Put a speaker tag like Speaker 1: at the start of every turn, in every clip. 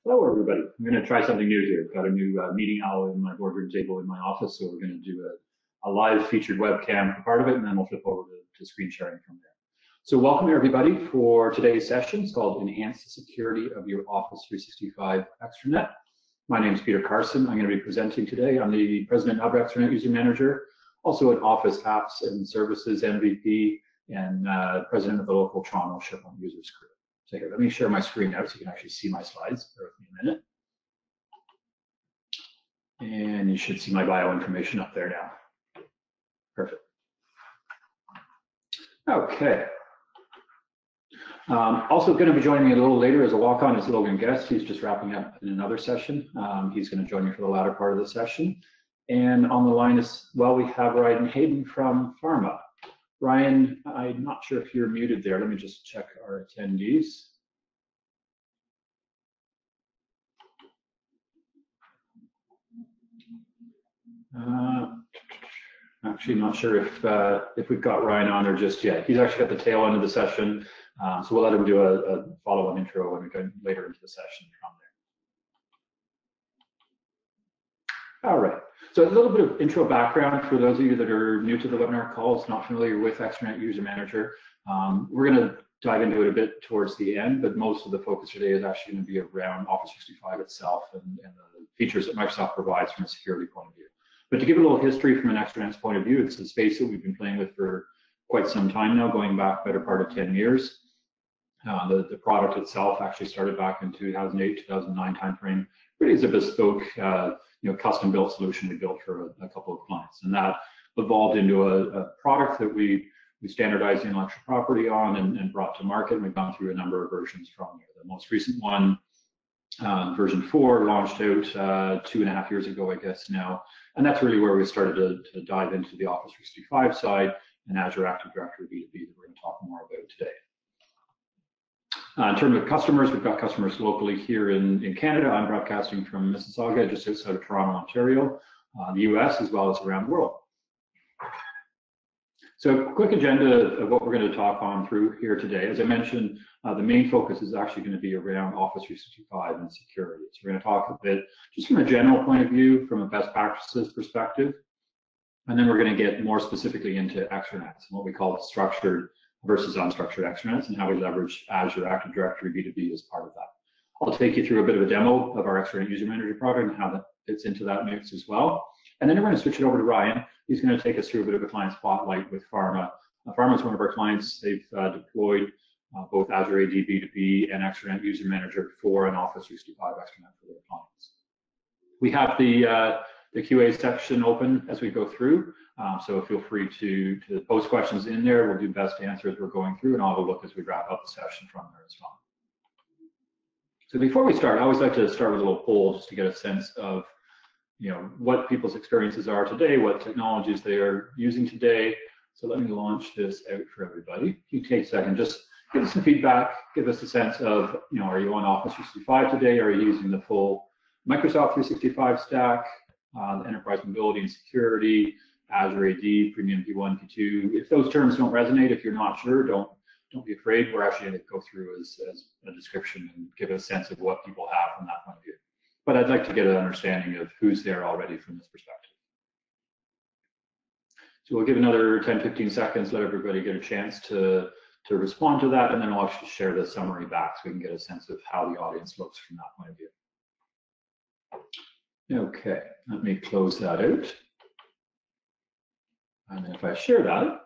Speaker 1: Hello, everybody. I'm going to try something new here. Got a new meeting owl in my boardroom table in my office, so we're going to do a live featured webcam for part of it, and then we'll flip over to screen sharing from there. So welcome, everybody, for today's session. It's called Enhance the Security of Your Office 365 Extranet. My name is Peter Carson. I'm going to be presenting today. I'm the president of Extranet User Manager, also an Office Apps and Services MVP, and president of the local Toronto SharePoint Users Group. So here, let me share my screen now so you can actually see my slides. Bear with me a minute. And you should see my bio information up there now. Perfect. Okay. Also going to be joining me a little later as a walk-on is Logan Guest. He's just wrapping up in another session. He's going to join me for the latter part of the session. And on the line as well, we have Ryan Hayden from Pharma. Ryan, I'm not sure if you're muted there. Let me just check our attendees. Actually, not sure if we've got Ryan on there just yet. He's actually at the tail end of the session, so we'll let him do a follow-on intro when we go later into the session from there. All right. So a little bit of intro background for those of you that are new to the webinar calls, not familiar with Extranet User Manager. We're going to dive into it a bit towards the end, but most of the focus today is actually going to be around Office 365 itself and the features that Microsoft provides from a security point of view. But to give a little history from an Extranet's point of view, it's a space that we've been playing with for quite some time now, going back better part of 10 years. The product itself actually started back in 2008, 2009 timeframe, really as a bespoke, custom-built solution we built for a couple of clients, and that evolved into a product that we standardized the intellectual property on and brought to market. And we've gone through a number of versions from there. The most recent one, version 4, launched out 2.5 years ago, I guess now, and that's really where we started to dive into the Office 365 side and Azure Active Directory B2B that we're going to talk more about today. In terms of customers, we've got customers locally here in Canada. I'm broadcasting from Mississauga, just outside of Toronto, Ontario, the US, as well as around the world. So quick agenda of what we're going to talk on through here today. As I mentioned, the main focus is actually going to be around Office 365 and security. So we're going to talk a bit just from a general point of view, from a best practices perspective, and then we're going to get more specifically into extranets and what we call structured versus unstructured extranets and how we leverage Azure Active Directory B2B as part of that. I'll take you through a bit of a demo of our Extranet User Manager product and how that fits into that mix as well. And then we're going to switch it over to Ryan. He's going to take us through a bit of a client spotlight with Pharma. Pharma is one of our clients. They've deployed both Azure AD B2B and Extranet User Manager for an Office 365 extranet for their clients. We have the QA section open as we go through, so feel free to post questions in there. We'll do best to answer as we're going through, and I'll have a look as we wrap up the session from there as well. So before we start, I always like to start with a little poll just to get a sense of what people's experiences are today, what technologies they are using today. So let me launch this out for everybody. You take a second, just give us some feedback, give us a sense of, are you on Office 365 today? Are you using the full Microsoft 365 stack, enterprise mobility and security, Azure AD, Premium P1, P2? If those terms don't resonate, if you're not sure, don't be afraid. We're actually going to go through as a description and give a sense of what people have from that point of view. But I'd like to get an understanding of who's there already from this perspective. So we'll give another 10, 15 seconds, let everybody get a chance to respond to that, and then I'll actually share the summary back so we can get a sense of how the audience looks from that point of view. Okay, let me close that out. And then if I share that,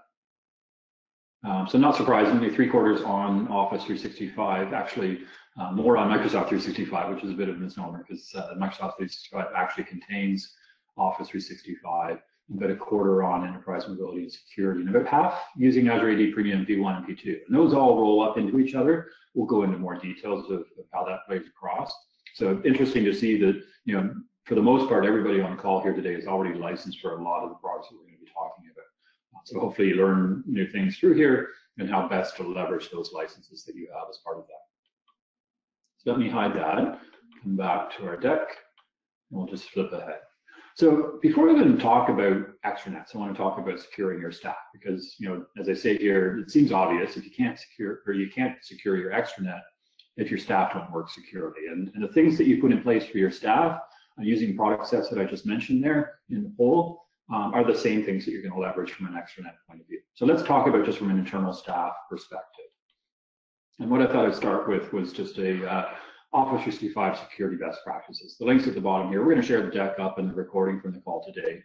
Speaker 1: so not surprisingly, 3/4 on Office 365, actually more on Microsoft 365, which is a bit of a misnomer because Microsoft 365 actually contains Office 365, about 1/4 on enterprise mobility and security, and about half using Azure AD Premium P1 and P2. And those all roll up into each other. We'll go into more details of how that plays across. So interesting to see that, for the most part, everybody on the call here today is already licensed for a lot of the products that we're going to be talking about. So hopefully you learn new things through here and how best to leverage those licenses that you have as part of that. So let me hide that, come back to our deck, and we'll just flip ahead. So before we even talk about extranets, I want to talk about securing your stack because, as I say here, it seems obvious if you can't secure your extranet, if your staff don't work securely. And the things that you put in place for your staff, using product sets that I just mentioned there in the poll, are the same things that you're going to leverage from an extranet point of view. So let's talk about just from an internal staff perspective. And what I thought I'd start with was just a Office 365 security best practices. The link's at the bottom here. We're going to share the deck up and the recording from the call today.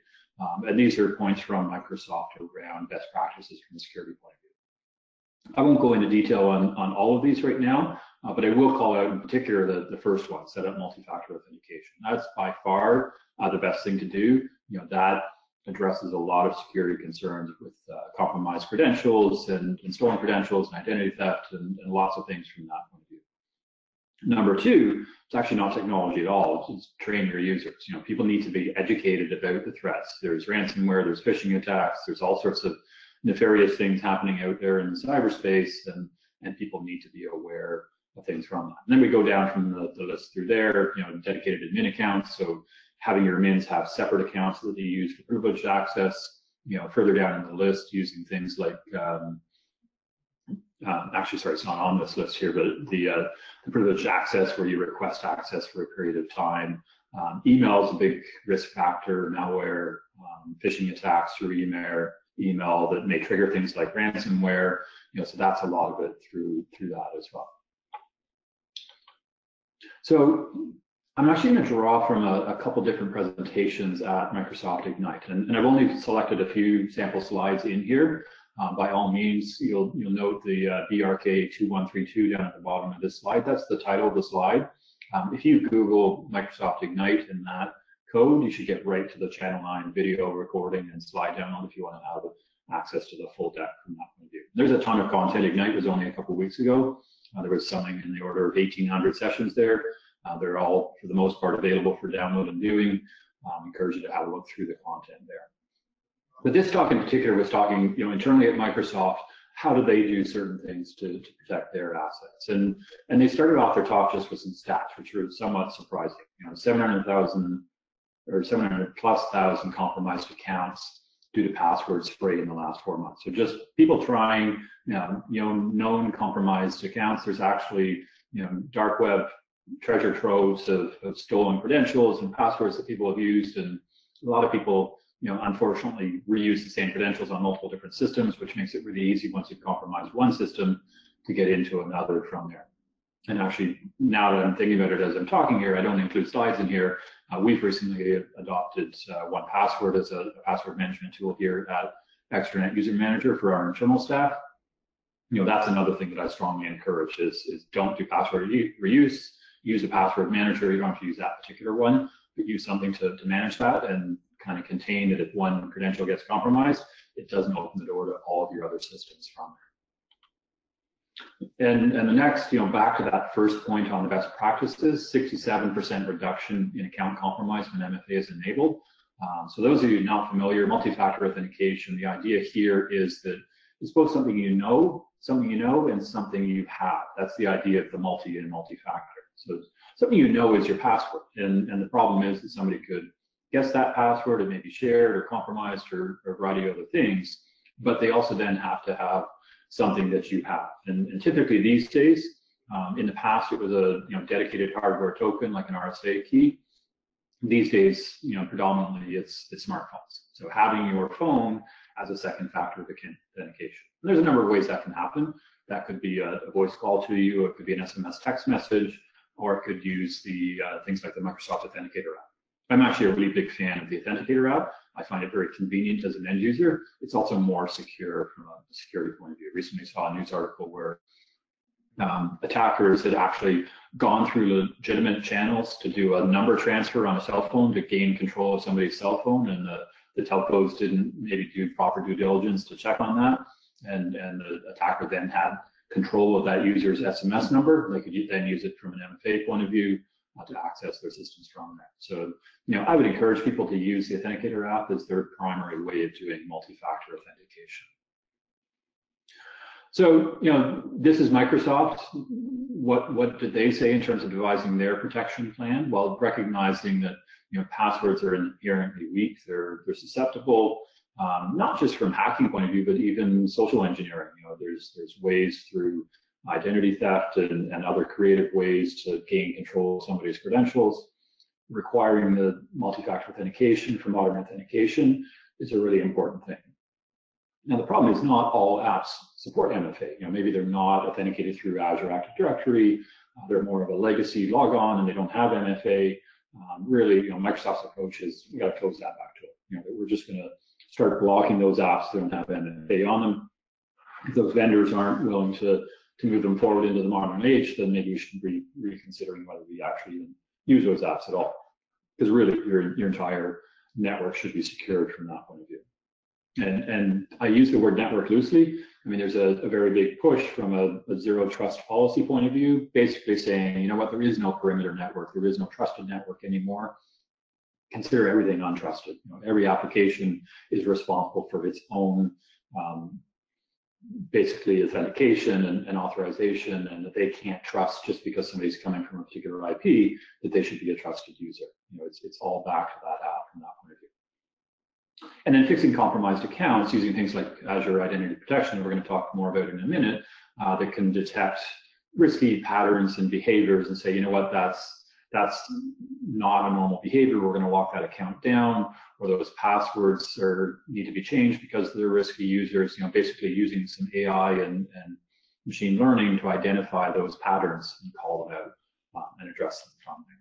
Speaker 1: And these are points from Microsoft around best practices from a security point of view. I won't go into detail on all of these right now, but I will call out in particular the first one, set up multi-factor authentication. That's by far the best thing to do. That addresses a lot of security concerns with compromised credentials and stolen credentials and identity theft and lots of things from that point of view. Number two, it's actually not technology at all. It's train your users. People need to be educated about the threats. There's ransomware, there's phishing attacks, there's all sorts of nefarious things happening out there in cyberspace, and people need to be aware of things from that. And then we go down from the list through there, dedicated admin accounts. So having your admins have separate accounts that they use for privileged access. Further down in the list, using things like actually, sorry, it's not on this list here, but the privileged access where you request access for a period of time. Email is a big risk factor. Malware, phishing attacks through email that may trigger things like ransomware. So that's a lot of it through that as well. So I'm actually going to draw from a couple different presentations at Microsoft Ignite, and I've only selected a few sample slides in here. By all means, you'll note the BRK2132 down at the bottom of this slide. That's the title of the slide. If you Google Microsoft Ignite in that code, you should get right to the Channel 9 video recording and slide download if you want to have access to the full deck from that point of view. There's a ton of content. Ignite was only a couple of weeks ago. There was something in the order of 1,800 sessions there. They're all, for the most part, available for download and viewing. Encourage you to have a look through the content there. But this talk in particular was talking, internally at Microsoft, how do they do certain things to protect their assets? And they started off their talk just with some stats, which were somewhat surprising. 700,000 or 700,000+ compromised accounts due to password spray in the last 4 months. So just people trying, known compromised accounts. There's actually, dark web treasure troves of stolen credentials and passwords that people have used, and a lot of people, unfortunately reuse the same credentials on multiple different systems, which makes it really easy once you've compromised one system to get into another from there. And actually, now that I'm thinking about it as I'm talking here, I don't include slides in here. We've recently adopted 1Password as a password management tool here at Extranet User Manager for our internal staff. That's another thing that I strongly encourage is don't do password reuse. Use a password manager. You don't have to use that particular one, but use something to manage that and kind of contain that if one credential gets compromised, it doesn't open the door to all of your other systems from there. And the next, back to that first point on the best practices, 67% reduction in account compromise when MFA is enabled. So those of you not familiar, multi-factor authentication, the idea here is that it's both something you know, and something you have. That's the idea of the multi and multi-factor. So something you know is your password, and the problem is that somebody could guess that password, it may be shared or compromised or a variety of other things, but they also then have to have something that you have. And typically these days, in the past it was a dedicated hardware token like an RSA key. These days, predominantly it's smartphones. So having your phone as a second factor of authentication. And there's a number of ways that can happen. That could be a voice call to you, it could be an SMS text message, or it could use the things like the Microsoft Authenticator app. I'm actually a really big fan of the Authenticator app. I find it very convenient as an end user. It's also more secure from a security point of view. Recently saw a news article where attackers had actually gone through legitimate channels to do a number transfer on a cell phone to gain control of somebody's cell phone, and the telcos didn't maybe do proper due diligence to check on that, and the attacker then had control of that user's SMS number. They could then use it from an MFA point of view to access their systems from there. So, I would encourage people to use the Authenticator app as their primary way of doing multi-factor authentication. So, this is Microsoft. What did they say in terms of devising their protection plan? Well, recognizing that passwords are inherently weak, they're susceptible, not just from hacking point of view, but even social engineering. There's ways through identity theft and other creative ways to gain control of somebody's credentials. Requiring the multi-factor authentication for modern authentication is a really important thing. Now, the problem is not all apps support MFA. Maybe they're not authenticated through Azure Active Directory. They're more of a legacy logon and they don't have MFA. Really, Microsoft's approach is we got to close that back door. We're just going to start blocking those apps that don't have MFA on them. If those vendors aren't willing to move them forward into the modern age, then maybe we should be reconsidering whether we actually even use those apps at all. Because really, your entire network should be secured from that point of view. And I use the word network loosely. I mean, there's a very big push from a zero trust policy point of view, basically saying, there is no perimeter network, there is no trusted network anymore. Consider everything untrusted. Every application is responsible for its own basically authentication and authorization, and that they can't trust just because somebody's coming from a particular IP that they should be a trusted user. It's all back to that app from that point of view. And then fixing compromised accounts using things like Azure Identity Protection, that we're going to talk more about in a minute, that can detect risky patterns and behaviors and say, that's not a normal behavior. We're going to lock that account down, or those passwords need to be changed because they're risky users. Basically using some AI and machine learning to identify those patterns and call them out and address them from there.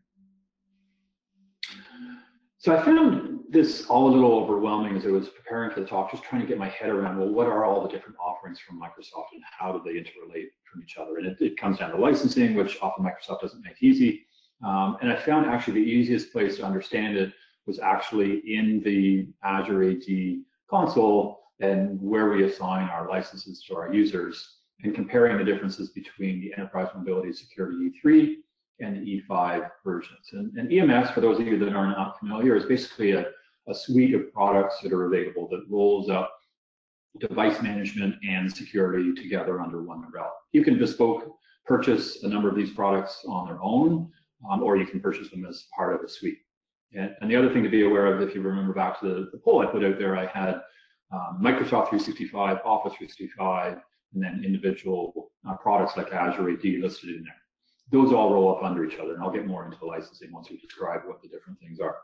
Speaker 1: So I found this all a little overwhelming as I was preparing for the talk, just trying to get my head around, well, what are all the different offerings from Microsoft and how do they interrelate from each other? And it comes down to licensing, which often Microsoft doesn't make easy. And I found actually the easiest place to understand it was actually in the Azure AD console and where we assign our licenses to our users and comparing the differences between the Enterprise Mobility Security E3 and the E5 versions. And EMS, for those of you that are not familiar, is basically a suite of products that are available that rolls up device management and security together under one umbrella. You can bespoke purchase a number of these products on their own, or you can purchase them as part of a suite. And the other thing to be aware of, if you remember back to the poll I put out there, I had Microsoft 365, Office 365, and then individual products like Azure AD listed in there. Those all roll up under each other, and I'll get more into the licensing once we describe what the different things are.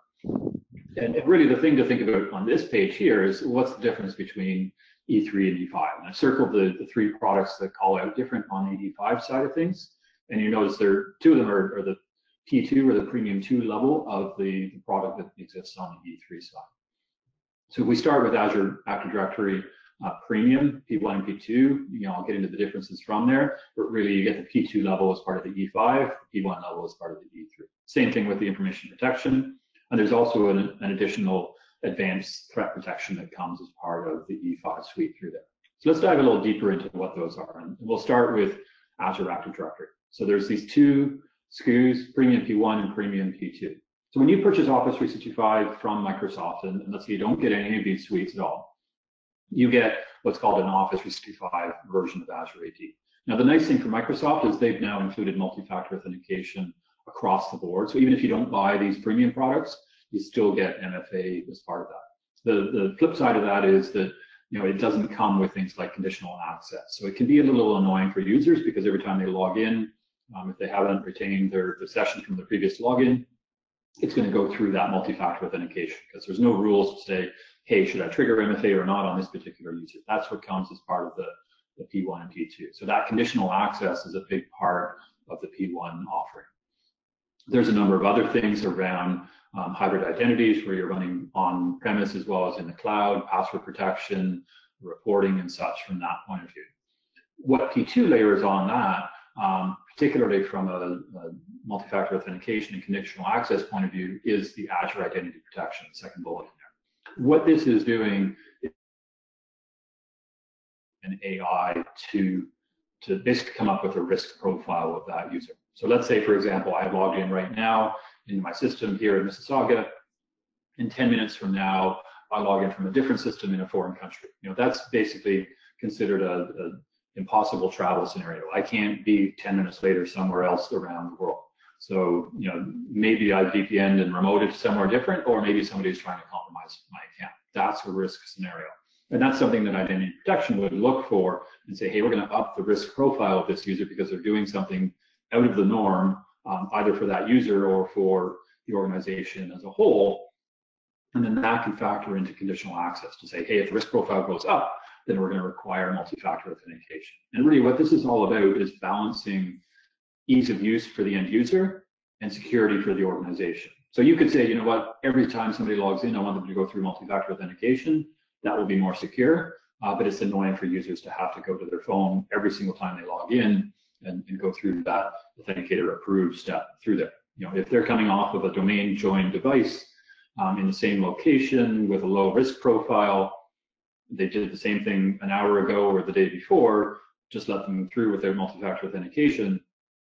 Speaker 1: And really the thing to think about on this page here is what's the difference between E3 and E5. And I circled the three products that call out different on the E5 side of things. And you notice two of them are the P2 or the Premium 2 level of the product that exists on the E3 side. So if we start with Azure Active Directory Premium, P1 and P2, I'll get into the differences from there, but really you get the P2 level as part of the E5, the P1 level as part of the E3. Same thing with the information protection, and there's also an additional advanced threat protection that comes as part of the E5 suite through there. So let's dive a little deeper into what those are, and we'll start with Azure Active Directory. So there's these two SKUs, Premium P1 and Premium P2. So when you purchase Office 365 from Microsoft, and let's say you don't get any of these suites at all, you get what's called an Office 365 version of Azure AD. Now, the nice thing for Microsoft is they've now included multi-factor authentication across the board. So even if you don't buy these premium products, you still get MFA as part of that. The flip side of that is that it doesn't come with things like conditional access. So it can be a little annoying for users because every time they log in, if they haven't retained their session from the previous login, it's going to go through that multi-factor authentication because there's no rules to say, hey, should I trigger MFA or not on this particular user? That's what comes as part of the P1 and P2. So that conditional access is a big part of the P1 offering. There's a number of other things around hybrid identities where you're running on-premise as well as in the cloud, password protection, reporting and such from that point of view. What P2 layers on that, particularly from a multi-factor authentication and conditional access point of view, is the Azure Identity Protection, second bullet in there. What this is doing is an AI to basically come up with a risk profile of that user. So let's say, for example, I logged in right now into my system here in Mississauga. In 10 minutes from now, I log in from a different system in a foreign country. That's basically considered an impossible travel scenario. I can't be 10 minutes later somewhere else around the world. So, maybe I VPN'd and remoted somewhere different, or maybe somebody's trying to compromise my account. That's a risk scenario. And that's something that identity protection would look for and say, hey, we're going to up the risk profile of this user because they're doing something out of the norm, either for that user or for the organization as a whole. And then that can factor into conditional access to say, hey, if the risk profile goes up, then we're going to require multi-factor authentication. And really what this is all about is balancing ease of use for the end user and security for the organization. So you could say, you know what, every time somebody logs in, I want them to go through multi-factor authentication. That will be more secure, but it's annoying for users to have to go to their phone every single time they log in and go through that authenticator approved step through there. You know, if they're coming off of a domain joined device in the same location with a low risk profile, they did the same thing an hour ago or the day before, just let them through without multi-factor authentication.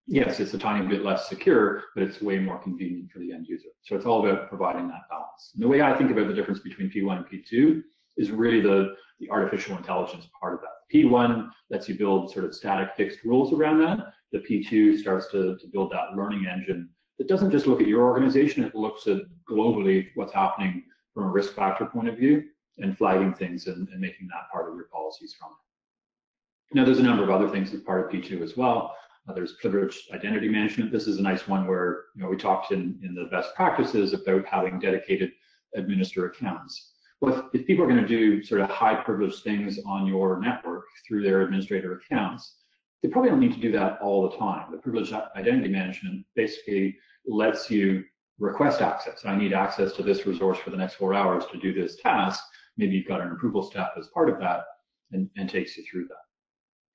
Speaker 1: Yes, it's a tiny bit less secure, but it's way more convenient for the end user. So it's all about providing that balance. And the way I think about the difference between P1 and P2 is really the artificial intelligence part of that. P1 lets you build sort of static fixed rules around that. The P2 starts to build that learning engine that doesn't just look at your organization, it looks at globally what's happening from a risk factor point of view and flagging things and making that part of your policies from it. Now, there's a number of other things as part of P2 as well. There's privileged identity management. This is a nice one where, you know, we talked in the best practices about having dedicated administrator accounts. Well, if people are going to do sort of high privileged things on your network through their administrator accounts, they probably don't need to do that all the time. The privileged identity management basically lets you request access. I need access to this resource for the next 4 hours to do this task. Maybe you've got an approval step as part of that and takes you through that.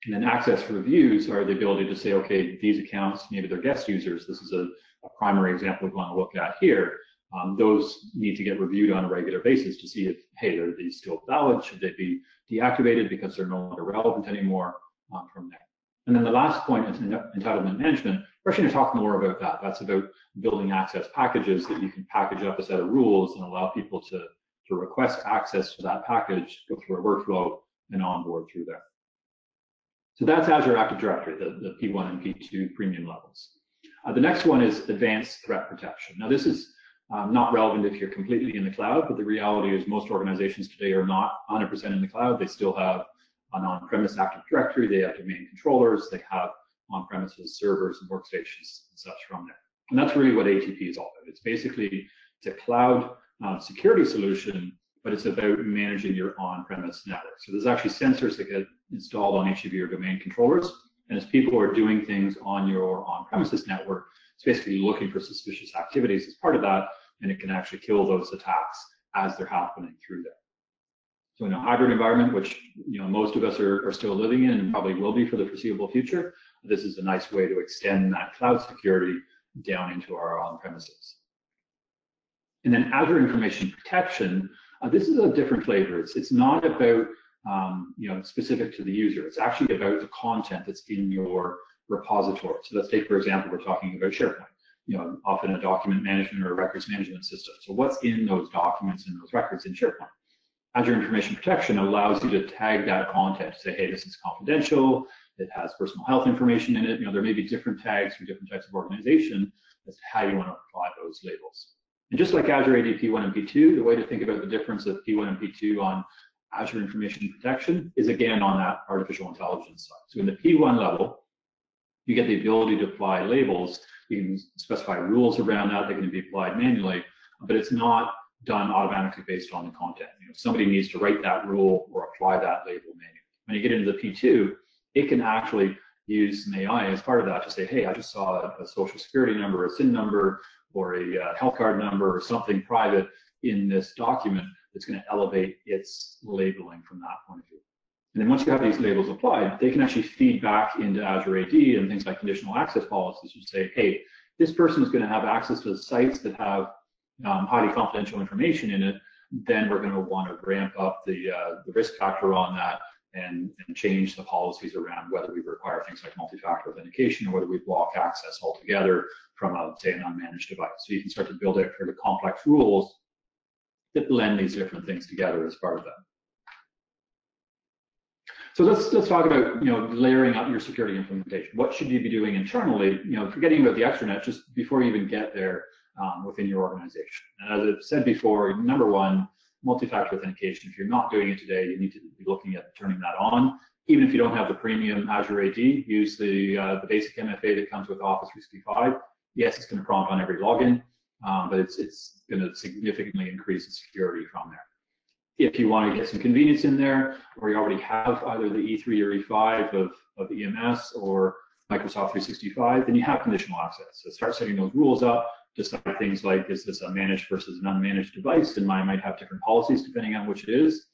Speaker 1: And then access reviews are the ability to say, okay, these accounts, maybe they're guest users. This is a primary example we want to look at here. Those need to get reviewed on a regular basis to see if, hey, are these still valid? Should they be deactivated because they're no longer relevant anymore from there? And then the last point is entitlement management. We're actually going to talk more about that. That's about building access packages that you can package up a set of rules and allow people to request access to that package, go through a workflow, and onboard through there. So that's Azure Active Directory, the P1 and P2 premium levels. The next one is advanced threat protection. Now, this is not relevant if you're completely in the cloud, but the reality is most organizations today are not 100% in the cloud. They still have an on-premise Active Directory, they have domain controllers, they have on-premises servers and workstations and such from there. And that's really what ATP is all about. It's basically, it's a cloud security solution, but it's about managing your on-premise network. So there's actually sensors that get installed on each of your domain controllers. And as people are doing things on your on-premises network, it's basically looking for suspicious activities as part of that, and it can actually kill those attacks as they're happening through there. So in a hybrid environment, which most of us are still living in and probably will be for the foreseeable future, this is a nice way to extend that cloud security down into our on-premises. And then Azure Information Protection, this is a different flavor. It's not about specific to the user. It's actually about the content that's in your repository. So let's take, for example, we're talking about SharePoint. Often a document management or a records management system. So what's in those documents and those records in SharePoint? Azure Information Protection allows you to tag that content, say, hey, this is confidential, it has personal health information in it. There may be different tags for different types of organization as to how you want to apply those labels. And just like Azure AD P1 and P2, the way to think about the difference of P1 and P2 on Azure Information Protection is again on that artificial intelligence side. So in the P1 level, you get the ability to apply labels. You can specify rules around that. They can be applied manually, but it's not done automatically based on the content. Somebody needs to write that rule or apply that label manually. When you get into the P2, it can actually use some AI as part of that to say, hey, I just saw a social security number, a SIN number, or a health card number, or something private in this document that's going to elevate its labeling from that point of view. And then once you have these labels applied, they can actually feed back into Azure AD and things like conditional access policies to say, hey, this person is going to have access to the sites that have highly confidential information in it. Then we're going to want to ramp up the risk factor on that and change the policies around whether we require things like multi-factor authentication or whether we block access altogether from, say, an unmanaged device. So you can start to build out fairly complex rules that blend these different things together as part of that. So let's talk about layering up your security implementation. What should you be doing internally? Forgetting about the extranet just before you even get there within your organization. And as I've said before, number one, multi-factor authentication. If you're not doing it today, you need to be looking at turning that on. Even if you don't have the premium Azure AD, use the basic MFA that comes with Office 365. Yes, it's going to prompt on every login, but it's going to significantly increase the security from there. If you want to get some convenience in there, or you already have either the E3 or E5 of EMS or Microsoft 365, then you have conditional access. So start setting those rules up, decide things like, is this a managed versus an unmanaged device? And mine might have different policies depending on which it is.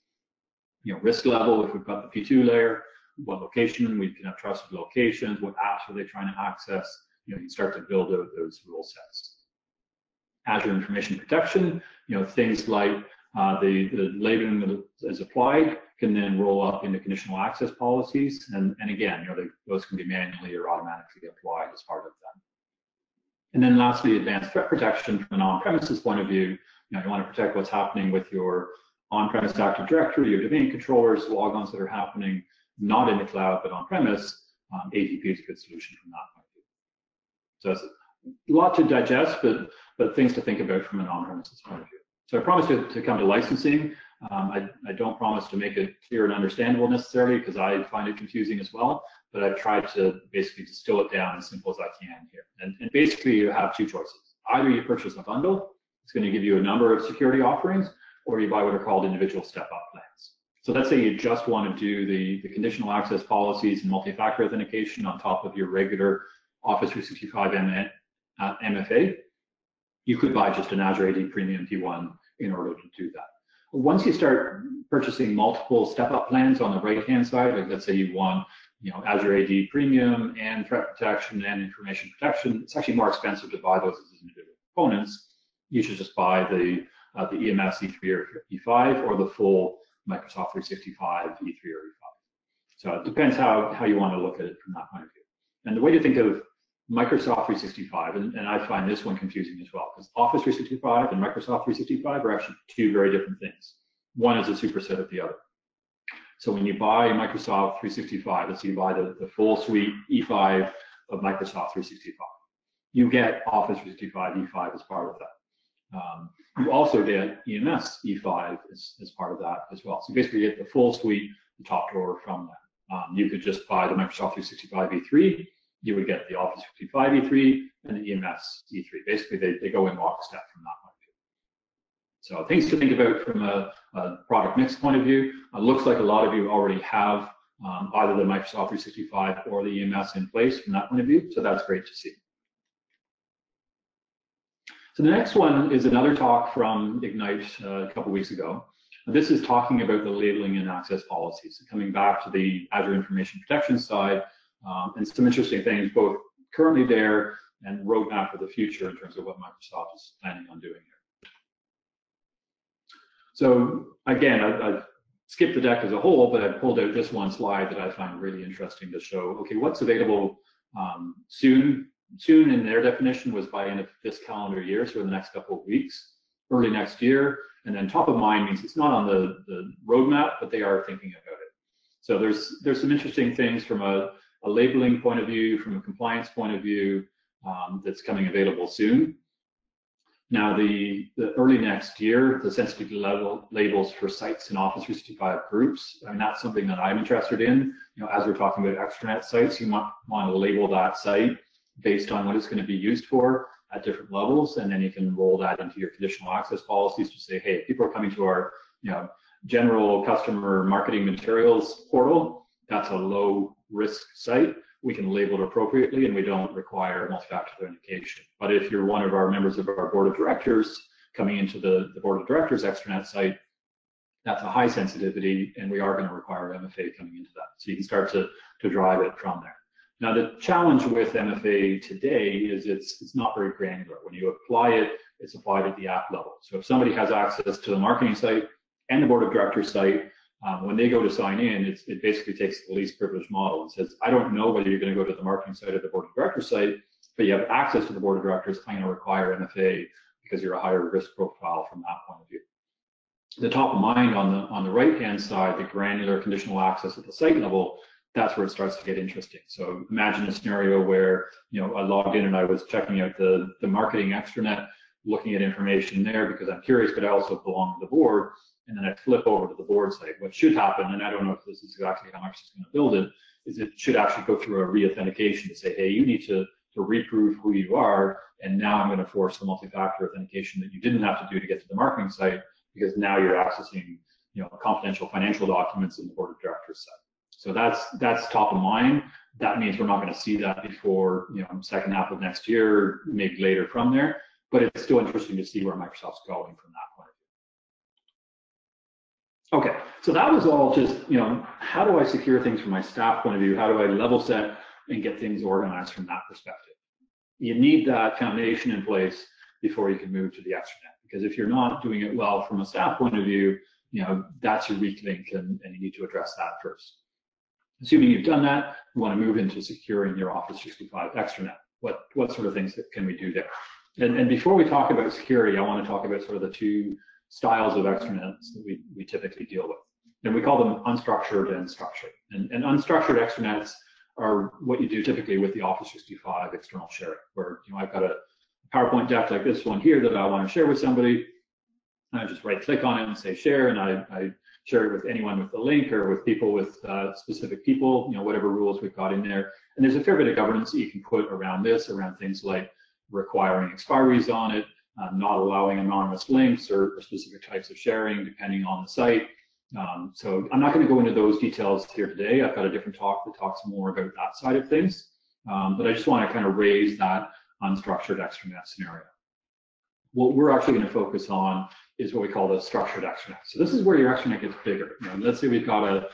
Speaker 1: You know, risk level, if we've got the P2 layer, what location, we can have trusted locations, what apps are they trying to access? You know, you start to build out those rule sets. Azure Information Protection, you know, things like the labeling that is applied can then roll up into conditional access policies, and again, you know, those can be manually or automatically applied as part of them. And then lastly, advanced threat protection from an on-premises point of view. You know, you want to protect what's happening with your on-premise Active Directory, your domain controllers, logons that are happening not in the cloud but on-premise. ADP is a good solution from that point of view. So it's a lot to digest, but things to think about from an on-premises point of view. So I promised to come to licensing. I don't promise to make it clear and understandable necessarily, because I find it confusing as well, but I've tried to basically distill it down as simple as I can here. And basically you have two choices. Either you purchase a bundle, it's going to give you a number of security offerings, or you buy what are called individual step-up plans. So let's say you just want to do the conditional access policies and multi-factor authentication on top of your regular Office 365 MFA. You could buy just an Azure AD Premium P1 in order to do that. Once you start purchasing multiple step-up plans on the right-hand side, like let's say you want, you know, Azure AD Premium and threat protection and information protection, it's actually more expensive to buy those as individual components. You should just buy the EMS E3 or E5 or the full Microsoft 365 E3 or E5. So it depends how you want to look at it from that point of view. And the way to think of Microsoft 365, and I find this one confusing as well, because Office 365 and Microsoft 365 are actually two very different things. One is a superset of the other. So when you buy Microsoft 365, let's say you buy the full suite E5 of Microsoft 365, you get Office 365 E5 as part of that. You also get EMS E5 as part of that as well. So basically you get the full suite, the top drawer from that. You could just buy the Microsoft 365 E3, you would get the Office 365 E3 and the EMS E3. Basically, they go in lockstep from that point of view. So things to think about from a product mix point of view. It looks like a lot of you already have either the Microsoft 365 or the EMS in place from that point of view, so that's great to see. So the next one is another talk from Ignite a couple weeks ago. This is talking about the labeling and access policies. So coming back to the Azure Information Protection side, and some interesting things both currently there and roadmap for the future in terms of what Microsoft is planning on doing here. So again, I've skipped the deck as a whole, but I've pulled out this one slide that I find really interesting to show, okay, what's available soon. Soon in their definition was by end of this calendar year, so in the next couple of weeks, early next year, and then top of mind means it's not on the roadmap, but they are thinking about it. So there's some interesting things from a labeling point of view, from a compliance point of view, that's coming available soon. Now, the early next year, the sensitivity level labels for sites in Office 365 groups, I mean, that's something that I'm interested in. You know, as we're talking about extranet sites, you might want to label that site based on what it's going to be used for at different levels, and then you can roll that into your conditional access policies to say, hey, people are coming to our, you know, general customer marketing materials portal. That's a low risk site. We can label it appropriately, and we don't require multi-factor authentication. But if you're one of our members of our board of directors coming into the board of directors extranet site, that's a high sensitivity, and we are going to require MFA coming into that. So you can start to drive it from there. Now, the challenge with MFA today is it's not very granular. When you apply it, it's applied at the app level. So if somebody has access to the marketing site and the board of directors site, when they go to sign in, it basically takes the least privileged model and says, I don't know whether you're going to go to the marketing site or the board of directors site, but you have access to the board of directors. I'm going to require MFA because you're a higher risk profile from that point of view. The top of mind on the right-hand side, the granular conditional access at the site level, that's where it starts to get interesting. So imagine a scenario where, you know, I logged in and I was checking out the marketing extranet, looking at information there because I'm curious, but I also belong to the board. and then I flip over to the board site. What should happen, and I don't know if this is exactly how Microsoft's going to build it, is it should actually go through a re-authentication to say, hey, you need to reprove who you are, and now I'm going to force the multi-factor authentication that you didn't have to do to get to the marketing site, because now you're accessing, confidential financial documents in the board of directors site. So that's top of mind. That means we're not going to see that before, second half of next year, maybe later from there. But it's still interesting to see where Microsoft's going from that point of view. Okay, so that was all just, how do I secure things from my staff point of view? How do I level set and get things organized from that perspective? You need that foundation in place before you can move to the extranet. Because if you're not doing it well from a staff point of view, that's your weak link, and you need to address that first. Assuming you've done that, you want to move into securing your Office 365 extranet. What sort of things can we do there? And before we talk about security, I want to talk about sort of the two styles of extranets that we typically deal with. And we call them unstructured and structured. And unstructured extranets are what you do typically with the Office 365 external sharing, where I've got a PowerPoint deck like this one here that I want to share with somebody. I just right-click on it and say share, and I share it with anyone with the link, or with people with specific people, whatever rules we've got in there. And there's a fair bit of governance that you can put around this, around things like requiring expiries on it, not allowing anonymous links or specific types of sharing depending on the site. So I'm not going to go into those details here today. I've got a different talk that talks more about that side of things. But I just want to kind of raise that unstructured extranet scenario. What we're actually going to focus on is what we call the structured extranet. So this is where your extranet gets bigger. Let's say we've got a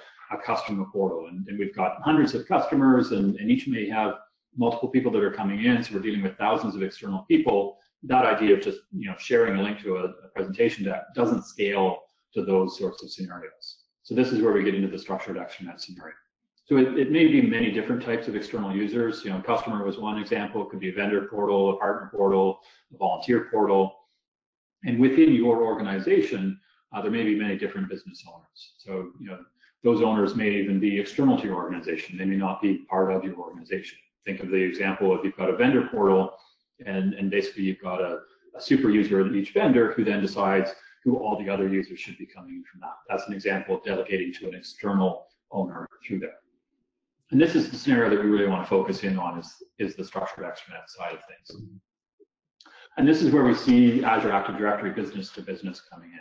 Speaker 1: customer portal, and we've got hundreds of customers, and each may have multiple people that are coming in, so we're dealing with thousands of external people. That idea of just sharing a link to a presentation deck doesn't scale to those sorts of scenarios. So this is where we get into the structured extranet scenario. So it may be many different types of external users. Customer was one example. It could be a vendor portal, a partner portal, a volunteer portal. And within your organization, there may be many different business owners. So those owners may even be external to your organization. They may not be part of your organization. Think of the example of you've got a vendor portal, and basically you've got a super user of each vendor who then decides who all the other users should be coming in from that. That's an example of delegating to an external owner through there. And this is the scenario that we really want to focus in on, is the structured extranet side of things. And this is where we see Azure Active Directory business to business coming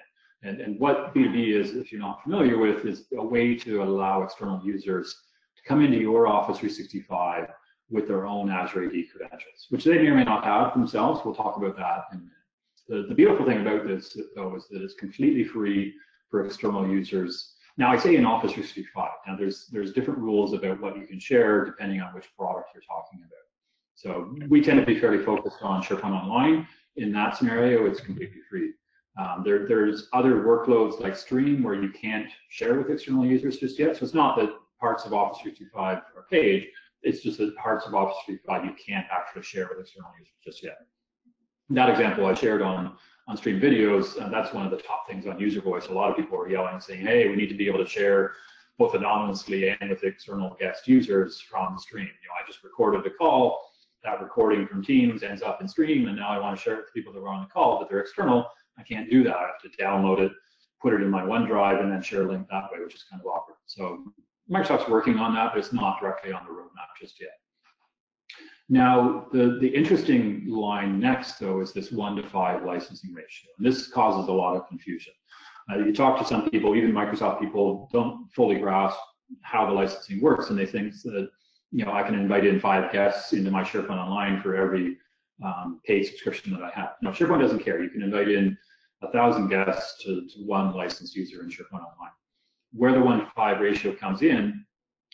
Speaker 1: in. And what B2B is, if you're not familiar with, is a way to allow external users to come into your Office 365 with their own Azure AD credentials, which they may or may not have themselves. We'll talk about that in a minute. The beautiful thing about this, though, is that it's completely free for external users. Now, I say in Office 365. Now, there's different rules about what you can share depending on which product you're talking about. So we tend to be fairly focused on SharePoint Online. In that scenario, it's completely free. There's other workloads like Stream where you can't share with external users just yet. So it's not that parts of Office 365 are paid. It's just that parts of Office 365 you can't actually share with external users just yet. That example I shared on Stream videos, that's one of the top things on user voice. A lot of people are yelling, saying, hey, we need to be able to share both anonymously and with external guest users from Stream. I just recorded a call. That recording from Teams ends up in Stream, and now I want to share it with people that were on the call, but they're external. I can't do that. I have to download it, put it in my OneDrive, and then share a link that way, which is kind of awkward. So Microsoft's working on that, but it's not directly on the roadmap just yet. Now, the interesting line next, though, is this 1-to-5 licensing ratio. And this causes a lot of confusion. You talk to some people, even Microsoft people, don't fully grasp how the licensing works, and they think that I can invite in 5 guests into my SharePoint Online for every paid subscription that I have. No, SharePoint doesn't care. You can invite in 1,000 guests to one licensed user in SharePoint Online. Where the 1-to-5 ratio comes in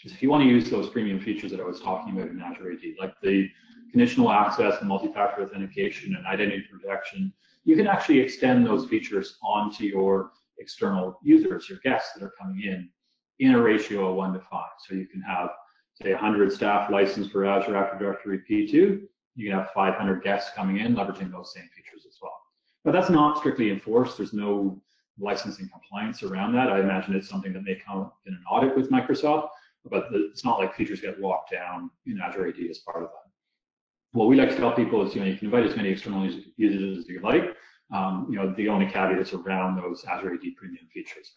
Speaker 1: is if you want to use those premium features that I was talking about in Azure AD, like the conditional access and multi-factor authentication and identity protection, you can actually extend those features onto your external users, your guests that are coming in a ratio of 1-to-5. So you can have, say, 100 staff licensed for Azure Active Directory P2, you can have 500 guests coming in leveraging those same features as well. But that's not strictly enforced. There's no licensing compliance around that. I imagine it's something that may come in an audit with Microsoft, but it's not like features get locked down in Azure AD as part of that. What we like to tell people is, you can invite as many external users as you like. The only caveat is around those Azure AD Premium features.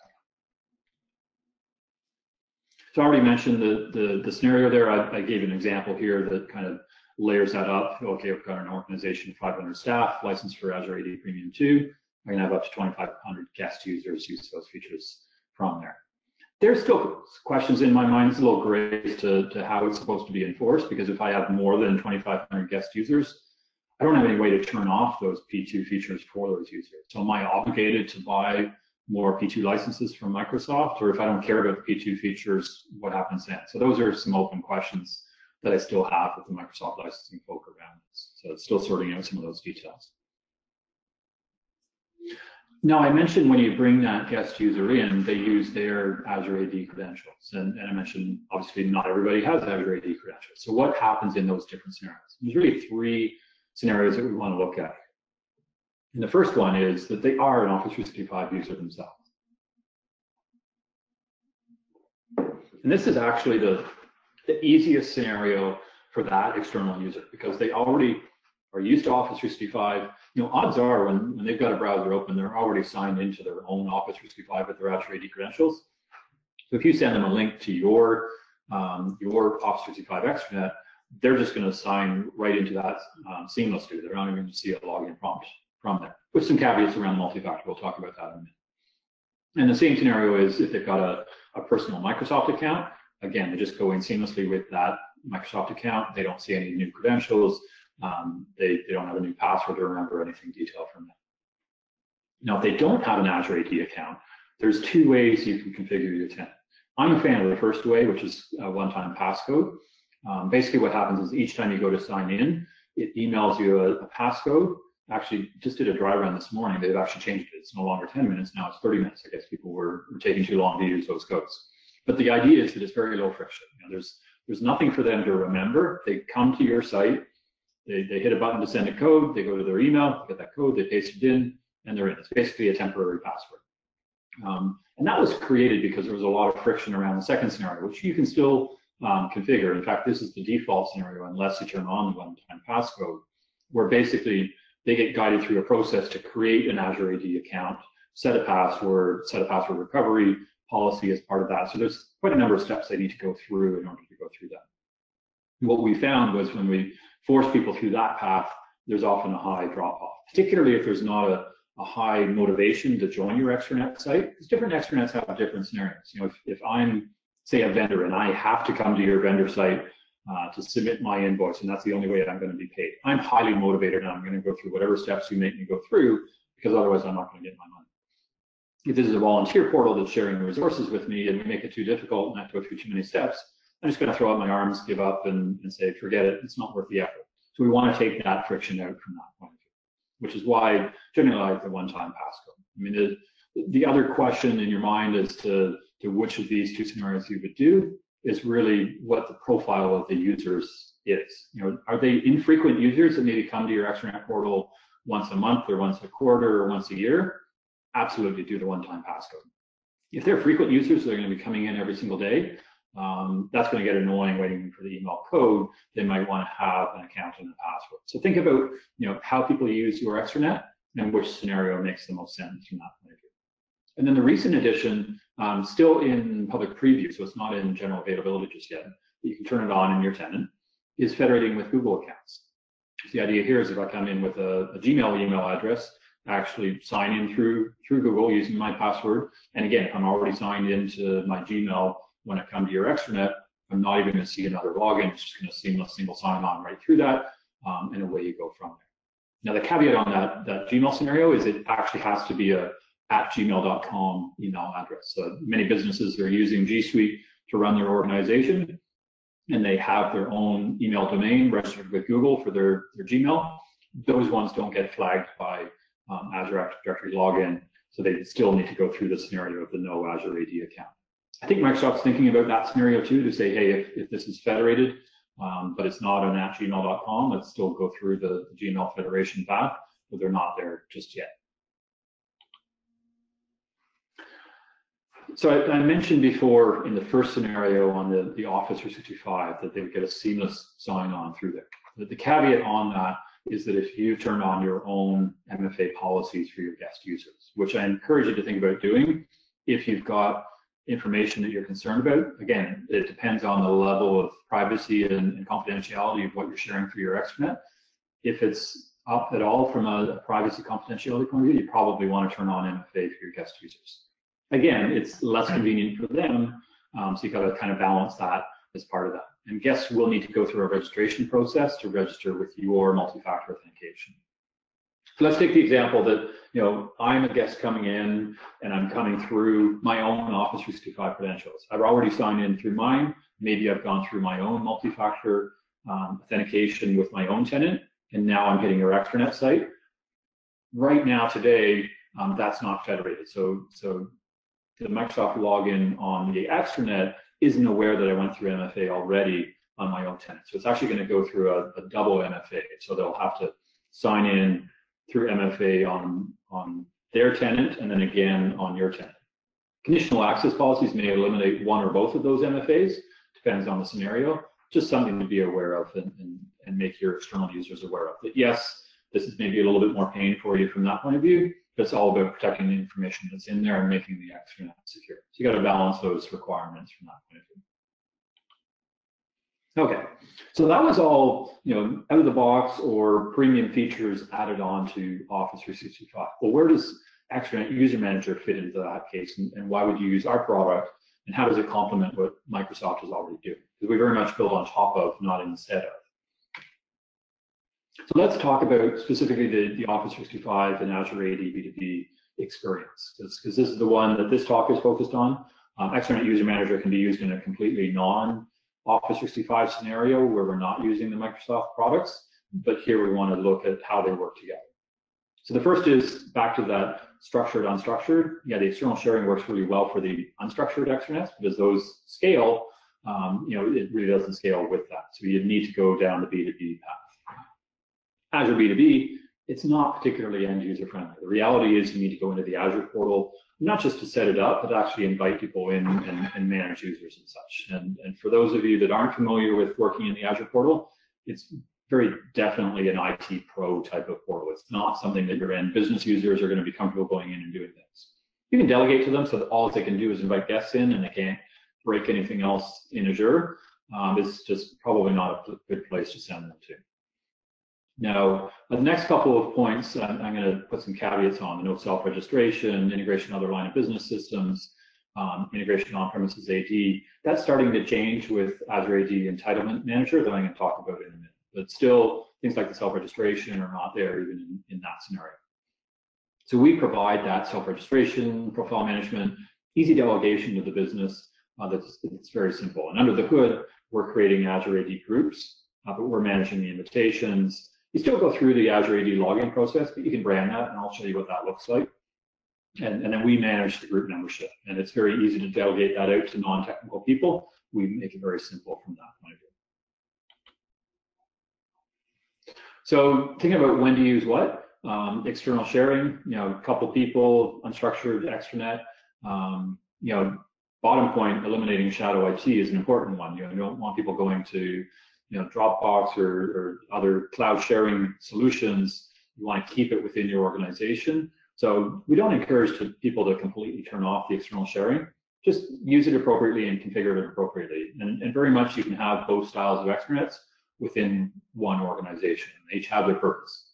Speaker 1: So I already mentioned the scenario there. I gave an example here that kind of layers that up. Okay, we've got an organization of 500 staff licensed for Azure AD Premium 2. I can have up to 2,500 guest users use those features from there. There's still questions in my mind. It's a little gray to how it's supposed to be enforced, because if I have more than 2,500 guest users, I don't have any way to turn off those P2 features for those users. So am I obligated to buy more P2 licenses from Microsoft? Or if I don't care about the P2 features, what happens then? So those are some open questions that I still have with the Microsoft licensing folk around this. So it's still sorting out some of those details. Now, I mentioned when you bring that guest user in, they use their Azure AD credentials. And I mentioned, obviously, not everybody has Azure AD credentials. So what happens in those different scenarios? There's really 3 scenarios that we want to look at. And the first one is that they are an Office 365 user themselves. And this is actually the easiest scenario for that external user, because they already are used to Office 365. Odds are when they've got a browser open, they're already signed into their own Office 365 with their Azure AD credentials. So if you send them a link to your Office 365 extranet, they're just going to sign right into that seamlessly. They're not even going to see a login prompt from there, with some caveats around multi-factor. We'll talk about that in a minute. And the same scenario is if they've got a personal Microsoft account. Again, they just go in seamlessly with that Microsoft account. They don't see any new credentials. They don't have a new password to remember anything detailed from that. Now, if they don't have an Azure AD account, there's 2 ways you can configure your tenant. I'm a fan of the first way, which is a one-time passcode. Basically, what happens is each time you go to sign in, it emails you a passcode. Actually, just did a dry run this morning. They've actually changed it. It's no longer 10 minutes, now it's 30 minutes. I guess people were taking too long to use those codes. But the idea is that it's very low friction. There's nothing for them to remember. They come to your site, they hit a button to send a code, they go to their email, get that code, they paste it in, and they're in. It's basically a temporary password. And that was created because there was a lot of friction around the second scenario, which you can still configure. In fact, this is the default scenario unless you turn on the one-time passcode, where basically they get guided through a process to create an Azure AD account, set a password recovery policy as part of that. So there's quite a number of steps they need to go through in order to go through that. What we found was when we force people through that path, there's often a high drop-off, particularly if there's not a high motivation to join your extranet site, because different extranets have different scenarios. If I'm, say, a vendor and I have to come to your vendor site to submit my invoice, and that's the only way I'm going to be paid, I'm highly motivated and I'm going to go through whatever steps you make me go through, because otherwise I'm not going to get my money. If this is a volunteer portal that's sharing the resources with me and we make it too difficult and I have to go through too many steps, I'm just going to throw up my arms, give up, and say, forget it, it's not worth the effort. So we want to take that friction out from that point of view, which is why generally I like the one-time passcode. I mean, the other question in your mind as to which of these 2 scenarios you would do is really what the profile of the users is. Are they infrequent users that maybe come to your extranet portal once a month or once a quarter or once a year? Absolutely do the one-time passcode. If they're frequent users, they're going to be coming in every single day. That's going to get annoying waiting for the email code. They might want to have an account and a password. So think about how people use your extranet and which scenario makes the most sense from that point of view. And then the recent addition, still in public preview, so it's not in general availability just yet, but you can turn it on in your tenant, is federating with Google accounts. So the idea here is if I come in with a Gmail email address, I actually sign in through Google using my password. And again, if I'm already signed into my Gmail, when I come to your extranet, I'm not even going to see another login. It's just going to seamless single sign-on right through that, and away you go from there. Now, the caveat on that Gmail scenario is it actually has to be a @gmail.com email address. So many businesses are using G Suite to run their organization, and they have their own email domain registered with Google for their Gmail. Those ones don't get flagged by Azure Active Directory login, so they still need to go through the scenario of the no Azure AD account. I think Microsoft's thinking about that scenario too, to say, hey, if this is federated, but it's not an @gmail.com, let's still go through the Gmail federation path, but they're not there just yet. So I mentioned before in the first scenario on the Office 365 that they would get a seamless sign-on through there. The caveat on that is that if you turn on your own MFA policies for your guest users, which I encourage you to think about doing if you've got information that you're concerned about. Again, it depends on the level of privacy and confidentiality of what you're sharing through your extranet. If it's up at all from a privacy confidentiality point of view, you probably want to turn on MFA for your guest users. Again, it's less convenient for them, so you got to kind of balance that as part of that. And guests will need to go through a registration process to register with your multi-factor authentication. So let's take the example that, I'm a guest coming in and I'm coming through my own Office 365 credentials. I've already signed in through mine. Maybe I've gone through my own multi-factor authentication with my own tenant, and now I'm hitting your extranet site. Right now, today, that's not federated. So the Microsoft login on the extranet isn't aware that I went through MFA already on my own tenant. So it's actually going to go through a double MFA. So they'll have to sign in through MFA on their tenant and then again on your tenant. Conditional access policies may eliminate one or both of those MFAs, depends on the scenario. Just something to be aware of and make your external users aware of. That yes, this is maybe a little bit more pain for you from that point of view, but it's all about protecting the information that's in there and making the extranet secure. So you got to balance those requirements from that point of view. Okay, so that was all, out of the box or premium features added on to Office 365. Well, where does Extranet User Manager fit into that case, and why would you use our product, and how does it complement what Microsoft is already doing? Because we very much build on top of, not instead of. So let's talk about specifically the Office 365 and Azure AD B2B experience, because this is the one that this talk is focused on. Extranet User Manager can be used in a completely non-Office 365 scenario where we're not using the Microsoft products, but here we want to look at how they work together. So the first is back to that structured, unstructured. Yeah, the external sharing works really well for the unstructured extranets because those scale, it really doesn't scale with that. So you need to go down the B2B path. Azure B2B, it's not particularly end user friendly. The reality is you need to go into the Azure portal, not just to set it up, but actually invite people in and manage users and such. And for those of you that aren't familiar with working in the Azure portal, it's very definitely an IT pro type of portal. It's not something that your end business users are going to be comfortable going in and doing things. You can delegate to them so that all they can do is invite guests in and they can't break anything else in Azure. It's just probably not a good place to send them to. Now, the next couple of points, I'm going to put some caveats on. No self-registration, integration other line of business systems, integration on-premises AD. That's starting to change with Azure AD Entitlement Manager that I'm going to talk about in a minute. But still, things like the self-registration are not there even in that scenario. So we provide that self-registration, profile management, easy delegation to the business. That's very simple. And under the hood, we're creating Azure AD groups, but we're managing the invitations. You still go through the Azure AD login process, but you can brand that, and I'll show you what that looks like. And then we manage the group membership, and it's very easy to delegate that out to non-technical people. We make it very simple from that point of view. So thinking about when to use what, external sharing, a couple people, unstructured extranet, bottom point, eliminating shadow IT is an important one. You don't want people going to Dropbox or other cloud sharing solutions. You want to keep it within your organization. So we don't encourage people to completely turn off the external sharing. Just use it appropriately and configure it appropriately. And very much you can have both styles of extranets within one organization. They each have their purpose.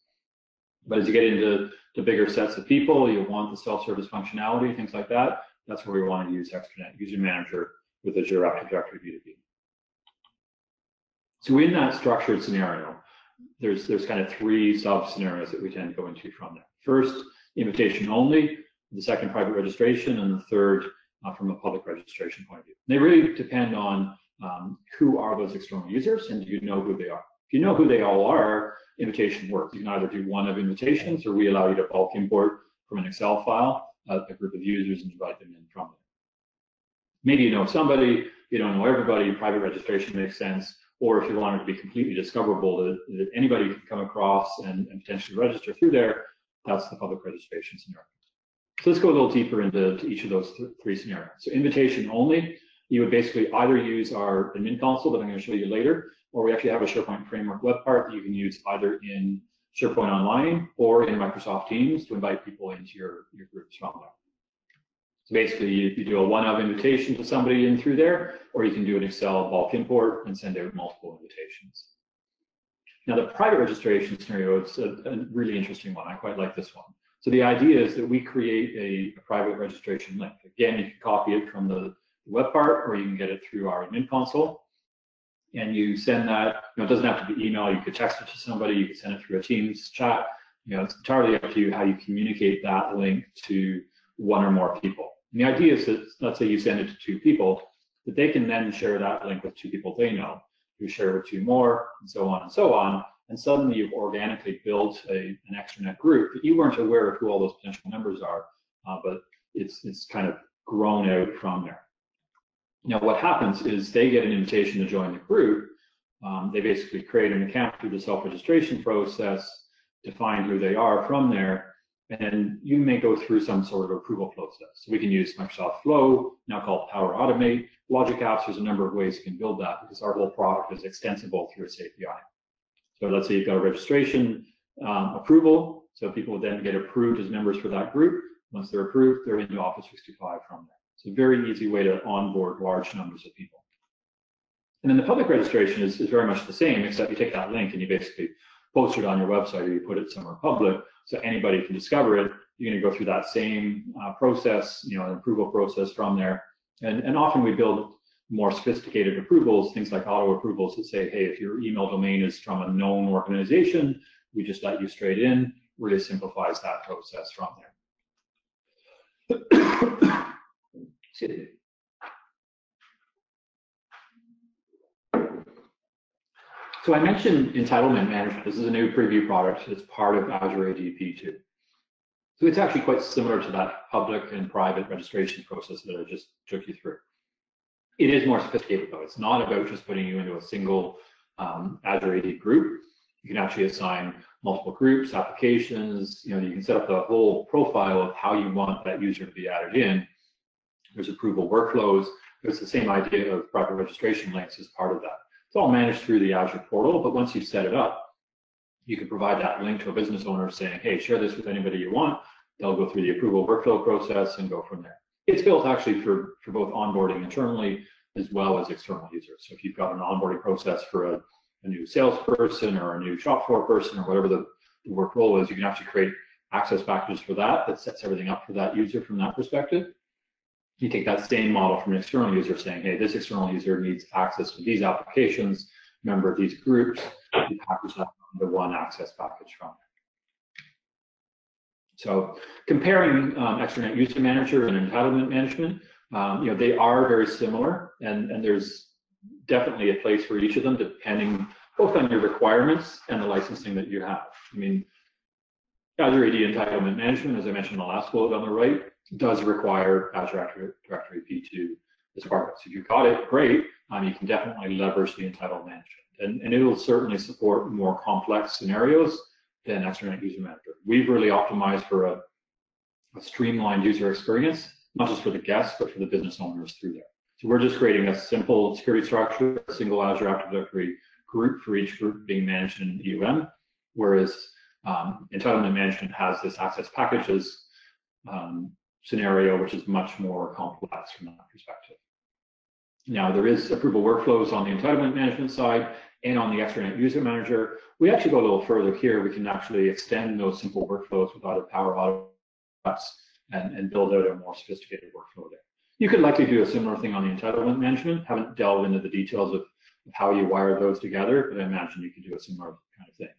Speaker 1: But as you get into the bigger sets of people, you want the self-service functionality, things like that. That's where we want to use Extranet User Manager with Azure Active Directory B2B. So in that structured scenario, there's kind of three sub-scenarios that we tend to go into from there. First, invitation only, the second, private registration, and the third, from a public registration point of view. They really depend on who are those external users and do you know who they are. If you know who they all are, invitation works. You can either do one of invitations or we allow you to bulk import from an Excel file a group of users and invite them in from there. Maybe you know somebody, you don't know everybody, private registration makes sense. Or if you want it to be completely discoverable, that anybody can come across and potentially register through there, that's the public registration scenario. So let's go a little deeper into each of those three scenarios. So invitation only, you would basically either use our admin console that I'm going to show you later, or we actually have a SharePoint framework web part that you can use either in SharePoint Online or in Microsoft Teams to invite people into your groups from there. So basically, you do a one-of invitation to somebody in through there, or you can do an Excel bulk import and send out multiple invitations. Now, the private registration scenario is a really interesting one. I quite like this one. So the idea is that we create a private registration link. Again, you can copy it from the web part, or you can get it through our admin console. And you send that, it doesn't have to be email, you could text it to somebody, you could send it through a Teams chat. It's entirely up to you how you communicate that link to one or more people. And the idea is that, let's say you send it to 2 people, that they can then share that link with 2 people they know, who share with 2 more, and so on and so on. And suddenly you've organically built an extranet group that you weren't aware of who all those potential members are, but it's kind of grown out from there. Now, what happens is they get an invitation to join the group. They basically create an account through the self-registration process, define who they are from there, and you may go through some sort of approval process. So we can use Microsoft Flow, now called Power Automate. Logic Apps, there's a number of ways you can build that because our whole product is extensible through its API. So let's say you've got a registration approval, so people will then get approved as members for that group. Once they're approved, they're into Office 365 from there. It's a very easy way to onboard large numbers of people. And then the public registration is very much the same, except you take that link and you basically post it on your website or you put it somewhere public so anybody can discover it. You're going to go through that same process, an approval process from there. And often we build more sophisticated approvals, things like auto approvals that say, hey, if your email domain is from a known organization, we just let you straight in. Really simplifies that process from there. So I mentioned entitlement management. This is a new preview product. It's part of Azure AD P2. So it's actually quite similar to that public and private registration process that I just took you through. It is more sophisticated though. It's not about just putting you into a single Azure AD group. You can actually assign multiple groups, applications. You can set up the whole profile of how you want that user to be added in. There's approval workflows. There's the same idea of private registration links as part of that. It's all managed through the Azure portal, but once you've set it up, you can provide that link to a business owner saying, hey, share this with anybody you want. They'll go through the approval workflow process and go from there. It's built actually for both onboarding internally as well as external users. So if you've got an onboarding process for a new salesperson or a new shop floor person or whatever the work role is, you can actually create access packages for that sets everything up for that user from that perspective. You take that same model from an external user saying, hey, this external user needs access to these applications, member of these groups, you package that into one access package from there. So comparing Extranet User Manager and Entitlement Management, they are very similar, and there's definitely a place for each of them depending both on your requirements and the licensing that you have. Azure AD Entitlement Management, as I mentioned in the last bullet on the right, does require Azure Directory P2 as part of it. So if you've got it, great. You can definitely leverage the entitlement management. And it will certainly support more complex scenarios than Extranet User Manager. We've really optimized for a streamlined user experience, not just for the guests, but for the business owners through there. So we're just creating a simple security structure, a single Azure Active Directory group for each group being managed in EUM, whereas entitlement management has this access packages scenario, which is much more complex from that perspective. Now, there is approval workflows on the entitlement management side and on the Extranet User Manager. We actually go a little further here. We can actually extend those simple workflows with other Power Automate and build out a more sophisticated workflow there. You could likely do a similar thing on the entitlement management. Haven't delved into the details of how you wire those together, but I imagine you could do a similar kind of thing.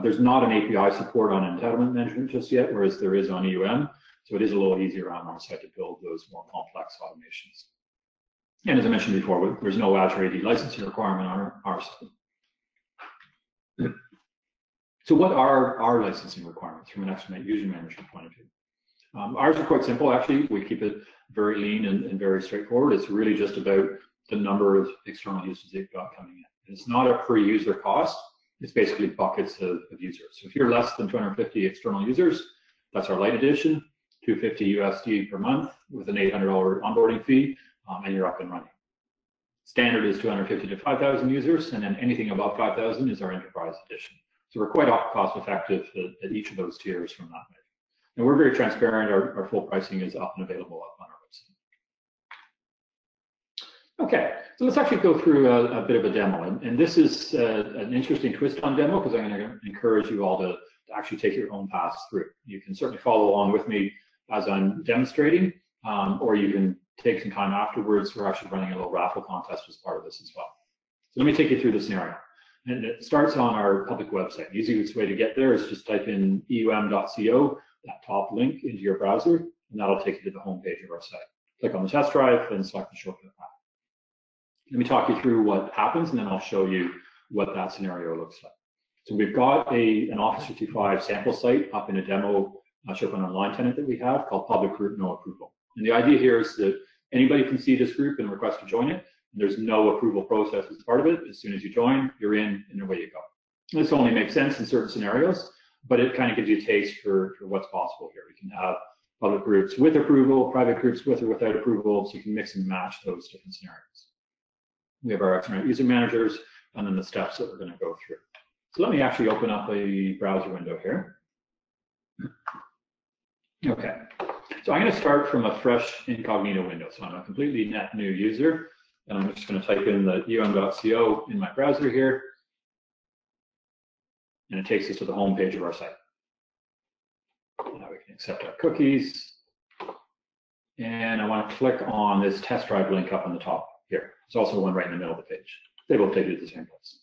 Speaker 1: There's not an API support on entitlement management just yet, whereas there is on EUM. So it is a little easier on our side to build those more complex automations. And as I mentioned before, there's no Azure AD licensing requirement on our system. So what are our licensing requirements from an Extranet User Management point of view? Ours are quite simple, actually. We keep it very lean and very straightforward. It's really just about the number of external users they've got coming in. It's not a per user cost. It's basically buckets of users. So if you're less than 250 external users, that's our light edition, $250 USD per month with an $800 onboarding fee, and you're up and running. Standard is 250 to 5,000 users, and then anything above 5,000 is our enterprise edition. So we're quite cost effective at each of those tiers from that way. And we're very transparent. Our full pricing is up and available up on our website. Okay, so let's actually go through a bit of a demo. And this is an interesting twist on demo because I'm going to encourage you all to actually take your own paths through. You can certainly follow along with me as I'm demonstrating, or you can take some time afterwards. We're actually running a little raffle contest as part of this as well. So let me take you through the scenario. And it starts on our public website. The easiest way to get there is just type in eum.co, that top link, into your browser, and that'll take you to the home page of our site. Click on the test drive and select the shortcut path. Let me talk you through what happens, and then I'll show you what that scenario looks like. So we've got an Office 365 sample site up in a demo SharePoint Online tenant that we have called Public Group No Approval. And the idea here is that anybody can see this group and request to join it. There's no approval process as part of it. As soon as you join, you're in, and away you go. And this only makes sense in certain scenarios, but it kind of gives you a taste for what's possible here. We can have public groups with approval, private groups with or without approval, so you can mix and match those different scenarios. We have our Extranet user managers, and then the steps that we're going to go through. So let me actually open up a browser window here. Okay, so I'm going to start from a fresh incognito window. So I'm a completely net new user, and I'm just going to type in the eum.co in my browser here, and it takes us to the home page of our site. Now we can accept our cookies, and I want to click on this Testdrive link up on the top here. There's also one right in the middle of the page. They both take you to the same place.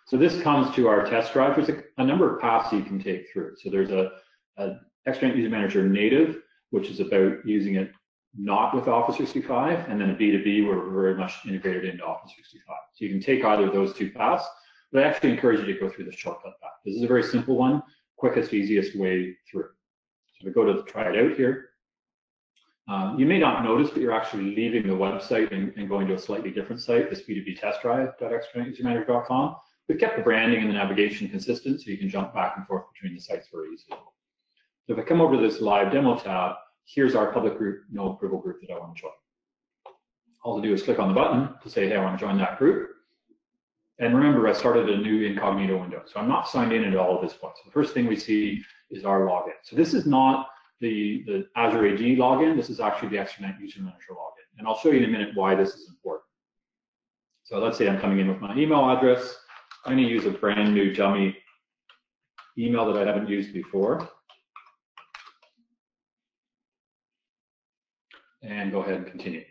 Speaker 1: So this comes to our test drive. There's a number of paths you can take through. So there's a Extranet User Manager native, which is about using it not with Office 365, and then a B2B where we're very much integrated into Office 365. So you can take either of those two paths, but I actually encourage you to go through the shortcut path. This is a very simple one, quickest, easiest way through. So we go to the try it out here. You may not notice, but you're actually leaving the website and going to a slightly different site, this B2B testdrive.extranetusermanager.com. We've kept the branding and the navigation consistent, so you can jump back and forth between the sites very easily. So if I come over to this live demo tab, here's our public group, no approval group that I want to join. All to do is click on the button to say, hey, I want to join that group. And remember, I started a new incognito window, so I'm not signed in at all at this point. So the first thing we see is our login. So this is not the Azure AD login. This is actually the Extranet User Manager login. And I'll show you in a minute why this is important. So let's say I'm coming in with my email address. I'm going to use a brand new dummy email that I haven't used before. And go ahead and continue.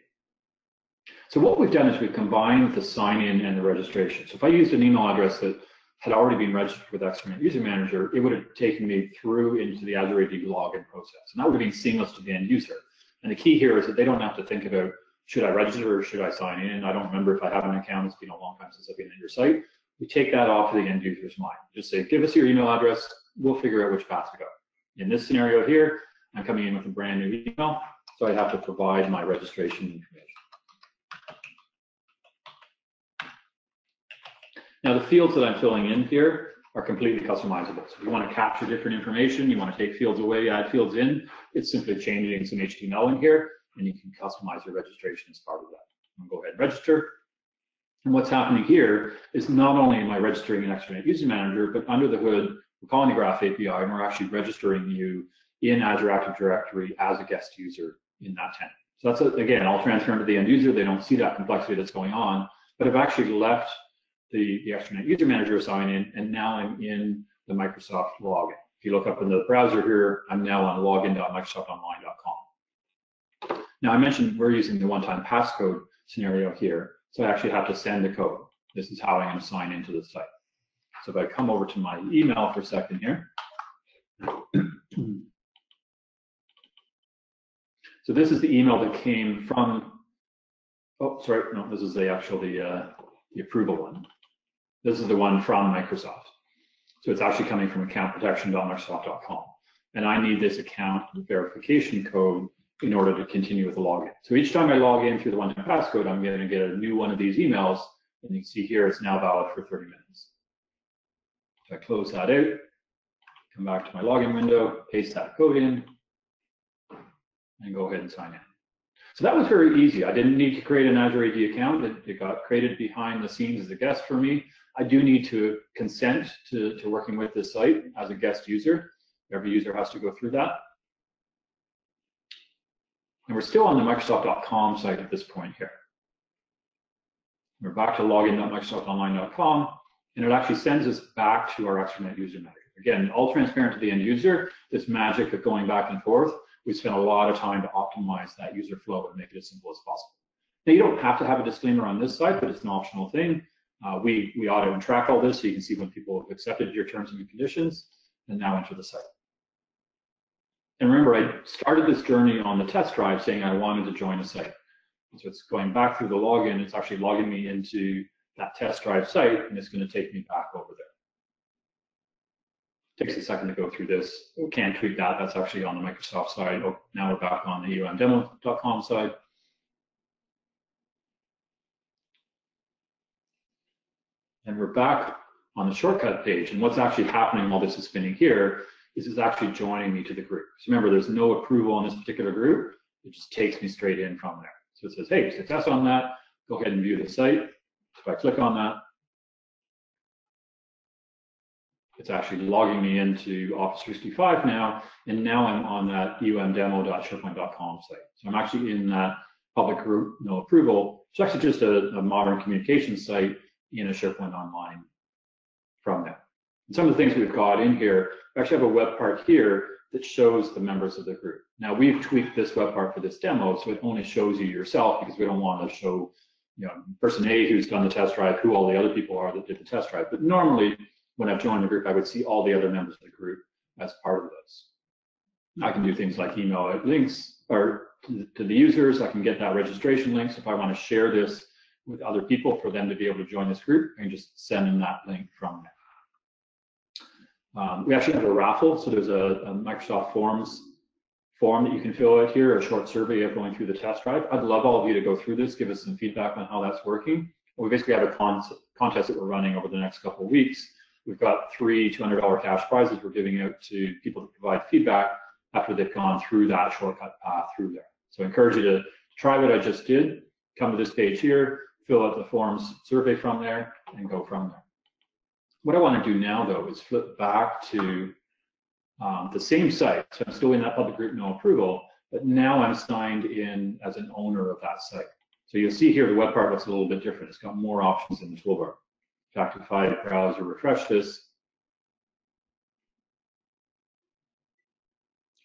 Speaker 1: So what we've done is we've combined the sign-in and the registration. So if I used an email address that had already been registered with Extranet User Manager, it would have taken me through into the Azure AD login process. And that would have been seamless to the end user. And the key here is that they don't have to think about, should I register or should I sign in? I don't remember if I have an account. It's been a long time since I've been at your site. We take that off of the end user's mind. Just say, give us your email address. We'll figure out which path to go. In this scenario here, I'm coming in with a brand new email, so I have to provide my registration information. Now the fields that I'm filling in here are completely customizable. So if you want to capture different information, you want to take fields away, add fields in, it's simply changing some HTML in here, and you can customize your registration as part of that. I'll go ahead and register. And what's happening here is not only am I registering an Extranet User Manager, but under the hood, we're calling the Graph API, and we're actually registering you in Azure Active Directory as a guest user in that tenant. So that's, again, all transparent to the end user. They don't see that complexity that's going on, but I've actually left the Extranet User Manager sign in, and now I'm in the Microsoft login. If you look up in the browser here, I'm now on login.microsoftonline.com. Now I mentioned we're using the one-time passcode scenario here, so I actually have to send the code. This is how I'm going to sign into the site. So if I come over to my email for a second here. So this is the email that came from, oh, sorry, no, this is the actual, the approval one. This is the one from Microsoft. So it's actually coming from accountprotection.microsoft.com. And I need this account verification code in order to continue with the login. So each time I log in through the one-time passcode, I'm going to get a new one of these emails. And you can see here, it's now valid for 30 minutes. So I close that out, come back to my login window, paste that code in, and go ahead and sign in. So that was very easy. I didn't need to create an Azure AD account. It got created behind the scenes as a guest for me. I do need to consent to working with this site as a guest user. Every user has to go through that. And we're still on the Microsoft.com site at this point here. We're back to login.microsoftonline.com, and it actually sends us back to our Extranet user manager. Again, all transparent to the end user. This magic of going back and forth, we spent a lot of time to optimize that user flow and make it as simple as possible. Now, you don't have to have a disclaimer on this site, but it's an optional thing. We auto and track all this so you can see when people have accepted your terms and conditions and now enter the site. And remember, I started this journey on the test drive saying I wanted to join a site. So it's going back through the login, it's actually logging me into that test drive site, and it's going to take me back over there. Takes a second to go through this. We can't tweak that. That's actually on the Microsoft side. Oh, now we're back on the eumdemo.com side. And we're back on the shortcut page. And what's actually happening while this is spinning here is it's actually joining me to the group. So remember, there's no approval on this particular group. It just takes me straight in from there. So it says, hey, success on that. Go ahead and view the site. If I click on that, it's actually logging me into Office 365 now, and now I'm on that eumdemo.sharepoint.com site. So I'm actually in that public group, no approval. It's actually just a modern communication site in a SharePoint Online from there. And some of the things we've got in here, we actually have a web part here that shows the members of the group. Now, we've tweaked this web part for this demo, so it only shows you yourself because we don't want to show, person A who's done the test drive, who all the other people are that did the test drive. But normally, when I've joined the group, I would see all the other members of the group as part of this. I can do things like email out links or to the users. I can get that registration link. So if I want to share this with other people for them to be able to join this group, I can just send them that link from there. We actually have a raffle. So there's a Microsoft Forms form that you can fill out here, a short survey of going through the test drive. I'd love all of you to go through this, give us some feedback on how that's working. We basically have a contest that we're running over the next couple of weeks. We've got 3 $200 cash prizes we're giving out to people that provide feedback after they've gone through that shortcut path through there. So I encourage you to try what I just did, come to this page here, fill out the forms survey from there, and go from there. What I want to do now, though, is flip back to the same site. So I'm still in that public group, no approval, but now I'm signed in as an owner of that site. So you'll see here the web part looks a little bit different. It's got more options in the toolbar. In fact, if I browse or refresh this,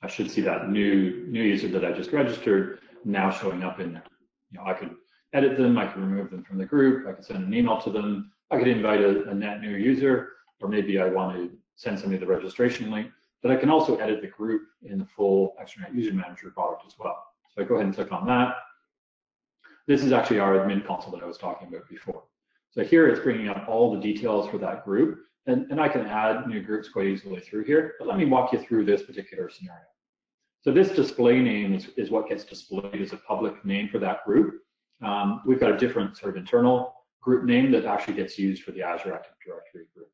Speaker 1: I should see that new user that I just registered now showing up in there. I could edit them, I could remove them from the group, I could send an email to them, I could invite a net new user, or maybe I want to send somebody the registration link, but I can also edit the group in the full Extranet User Manager product as well. So I go ahead and click on that. This is actually our admin console that I was talking about before. So here it's bringing up all the details for that group, and I can add new groups quite easily through here, but let me walk you through this particular scenario. So this display name is what gets displayed as a public name for that group. We've got a different sort of internal group name that actually gets used for the Azure Active Directory group,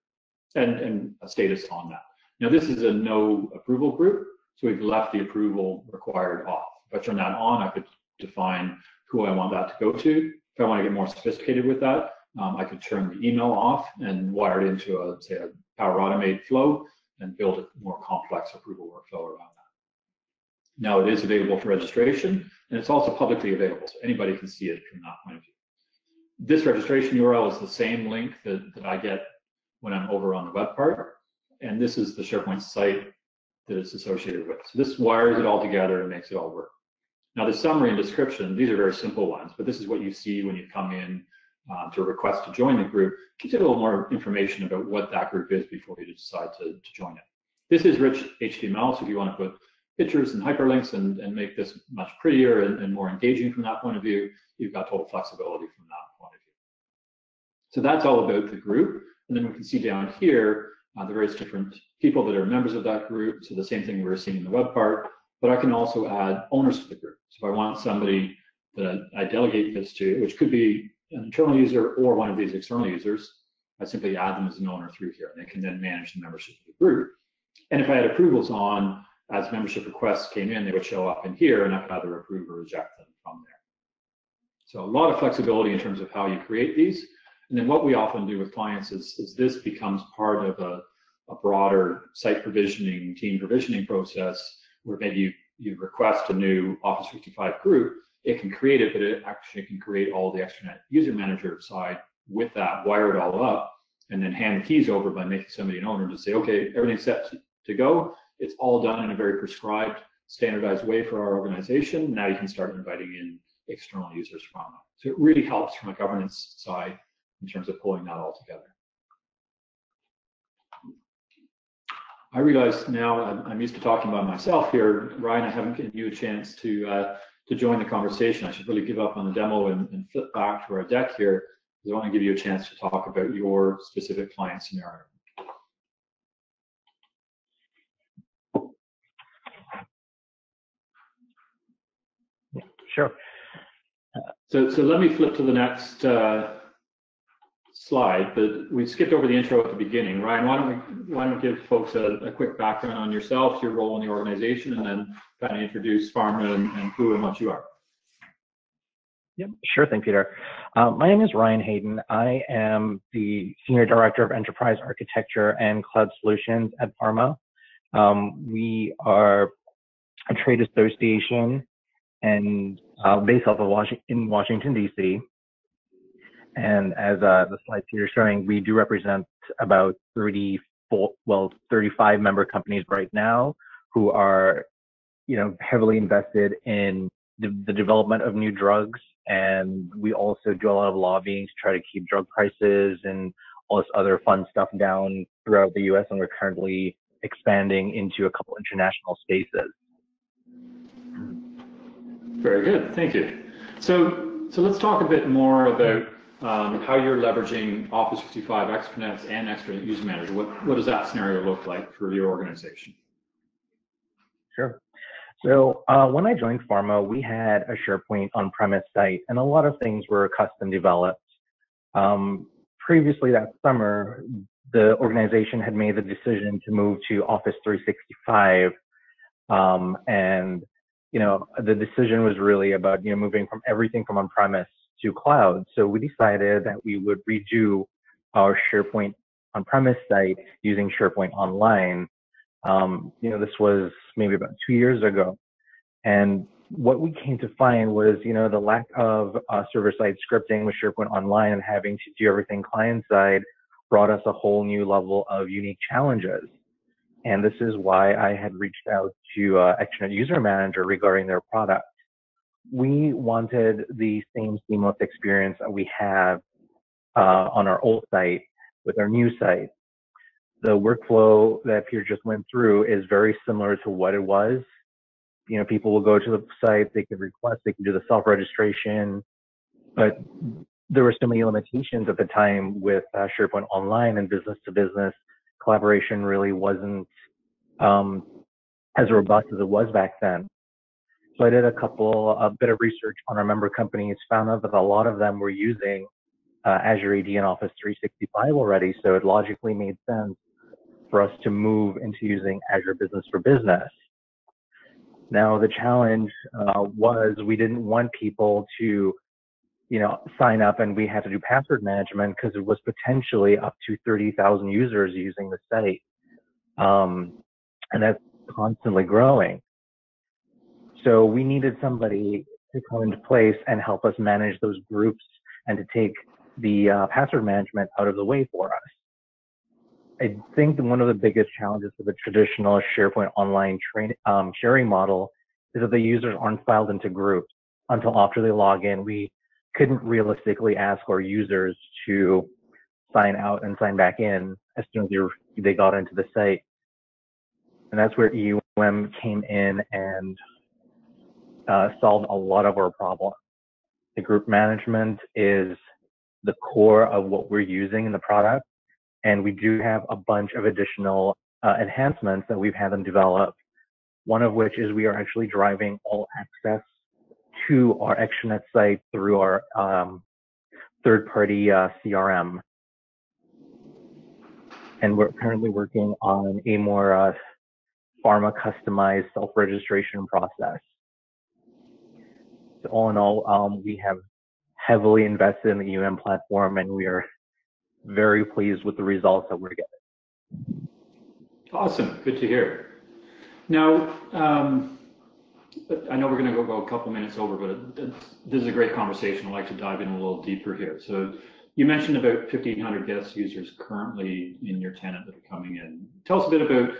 Speaker 1: and a status on that. Now this is a no approval group, so we've left the approval required off. If I turn that on, I could define who I want that to go to. If I want to get more sophisticated with that, I could turn the email off and wire it into say a Power Automate flow and build a more complex approval workflow around that. Now it is available for registration, and it's also publicly available, so anybody can see it from that point of view. This registration URL is the same link that I get when I'm over on the web part, and this is the SharePoint site that it's associated with. So this wires it all together and makes it all work. Now the summary and description, these are very simple ones, but this is what you see when you come in to request to join the group. It gives you a little more information about what that group is before you decide to join it. This is rich HTML, so if you want to put pictures and hyperlinks and make this much prettier and more engaging from that point of view, you've got total flexibility from that point of view. So that's all about the group. And then we can see down here the various different people that are members of that group. So the same thing we were seeing in the web part, but I can also add owners to the group. So if I want somebody that I delegate this to, which could be an internal user or one of these external users, I simply add them as an owner through here, and they can then manage the membership of the group. And if I had approvals on, as membership requests came in, they would show up in here, and I could either approve or reject them from there. So a lot of flexibility in terms of how you create these. And then what we often do with clients is this becomes part of a broader site provisioning, team provisioning process, where maybe you request a new Office 365 group, it can create it, but it actually can create all the Extranet user manager side with that, wire it all up, and then hand the keys over by making somebody an owner to say, okay, everything's set to go. It's all done in a very prescribed, standardized way for our organization. Now you can start inviting in external users from that. So it really helps from a governance side in terms of pulling that all together. I realize now I'm used to talking by myself here. Ryan, I haven't given you a chance to join the conversation. I should really give up on the demo and flip back to our deck here, because I want to give you a chance to talk about your specific client scenario.
Speaker 2: Sure.
Speaker 1: So let me flip to the next slide, but we skipped over the intro at the beginning. Ryan, why don't we give folks a quick background on yourself, your role in the organization, and then kind of introduce Pharma and who and what you are.
Speaker 2: Yep, sure thing, Peter. My name is Ryan Hayden. I am the Senior Director of Enterprise Architecture and Cloud Solutions at Pharma. We are a trade association and based off of Washington, D.C. And as the slides here are showing, we do represent about 35 member companies right now who are, heavily invested in the development of new drugs. And we also do a lot of lobbying to try to keep drug prices and all this other fun stuff down throughout the U.S. And we're currently expanding into a couple international spaces.
Speaker 1: Very good, thank you. So let's talk a bit more about how you're leveraging Office 365 Extranets and Extranet User Manager. What does that scenario look like for your organization?
Speaker 2: Sure. So when I joined Pharma, we had a SharePoint on-premise site, and a lot of things were custom developed. Previously that summer, the organization had made the decision to move to Office 365, and the decision was really about moving from everything from on-premise to cloud. So we decided that we would redo our SharePoint on-premise site using SharePoint Online. This was maybe about 2 years ago. And what we came to find was, the lack of server-side scripting with SharePoint Online and having to do everything client-side brought us a whole new level of unique challenges. And this is why I had reached out to Extranet User Manager regarding their product. We wanted the same seamless experience that we have on our old site with our new site. The workflow that Peter just went through is very similar to what it was. People will go to the site, they can request, they can do the self-registration, but there were so many limitations at the time with SharePoint Online and business-to-business collaboration really wasn't as robust as it was back then. So I did a bit of research on our member companies, found out that a lot of them were using Azure AD and Office 365 already, so it logically made sense for us to move into using Azure Business for Business. Now, the challenge was we didn't want people to, sign up and we had to do password management because it was potentially up to 30,000 users using the site. And that's constantly growing. So we needed somebody to come into place and help us manage those groups and to take the password management out of the way for us. I think one of the biggest challenges for the traditional SharePoint Online sharing model is that the users aren't filed into groups until after they log in. We couldn't realistically ask our users to sign out and sign back in as soon as they got into the site. And that's where EUM came in and solved a lot of our problems. The group management is the core of what we're using in the product. And we do have a bunch of additional enhancements that we've had them develop. One of which is we are actually driving all access to our Extranet site through our third-party CRM. And we're currently working on a more pharma customized self-registration process. So all in all, we have heavily invested in the EUM platform, and we are very pleased with the results that we're getting.
Speaker 1: Awesome, good to hear. Now, I know we're going to go a couple minutes over, but this is a great conversation. I'd like to dive in a little deeper here. So you mentioned about 1,500 guest users currently in your tenant that are coming in. Tell us a bit about,